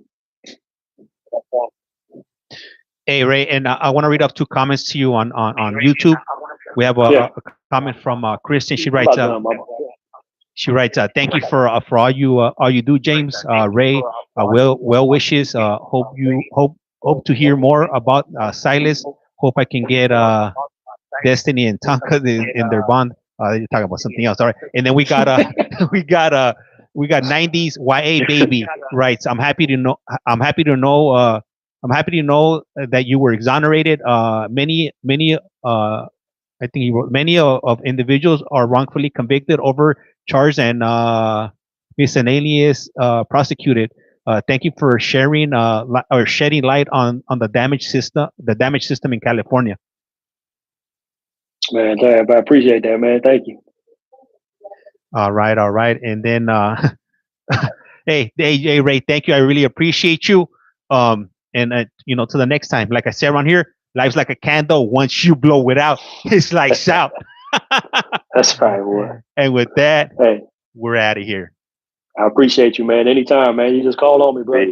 Hey, Ray, and I want to read up 2 comments to you on YouTube. We have a comment from Kristen. She writes, thank you for all you do, James. Ray, well wishes. Hope to hear more about Silas. Hope I can get Destiny and Tonka in their bond. You're talking about something else, all right? And then we got 90s YA baby writes, I'm happy to know that you were exonerated. Many I think he wrote, many of individuals are wrongfully convicted, overcharged, and miscellaneous prosecuted. Thank you for sharing or shedding light on the damage system in California. Man, I appreciate that, man. Thank you. All right. And then, hey, Ray, thank you. I really appreciate you. And you know, to the next time, like I said around here, life's like a candle. Once you blow it out, it's lights out. That's right, boy. And with that, hey, we're out of here. I appreciate you, man. Anytime, man. You just call on me, bro.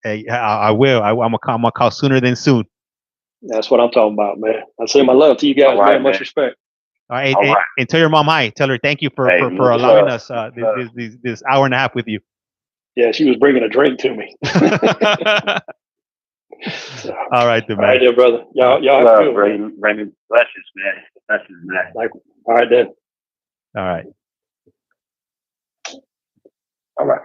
Hey, I will. I'm gonna call sooner than soon. That's what I'm talking about, man. I say my love to you guys, man. Much respect. All right, and tell your mom hi. Tell her thank you for allowing us this hour and a half with you. Yeah, she was bringing a drink to me. So, all right, then, man. All right, then, brother. Y'all have a good one. Raymond, blessings, man. Blessings, man. All right, then. All right. All right.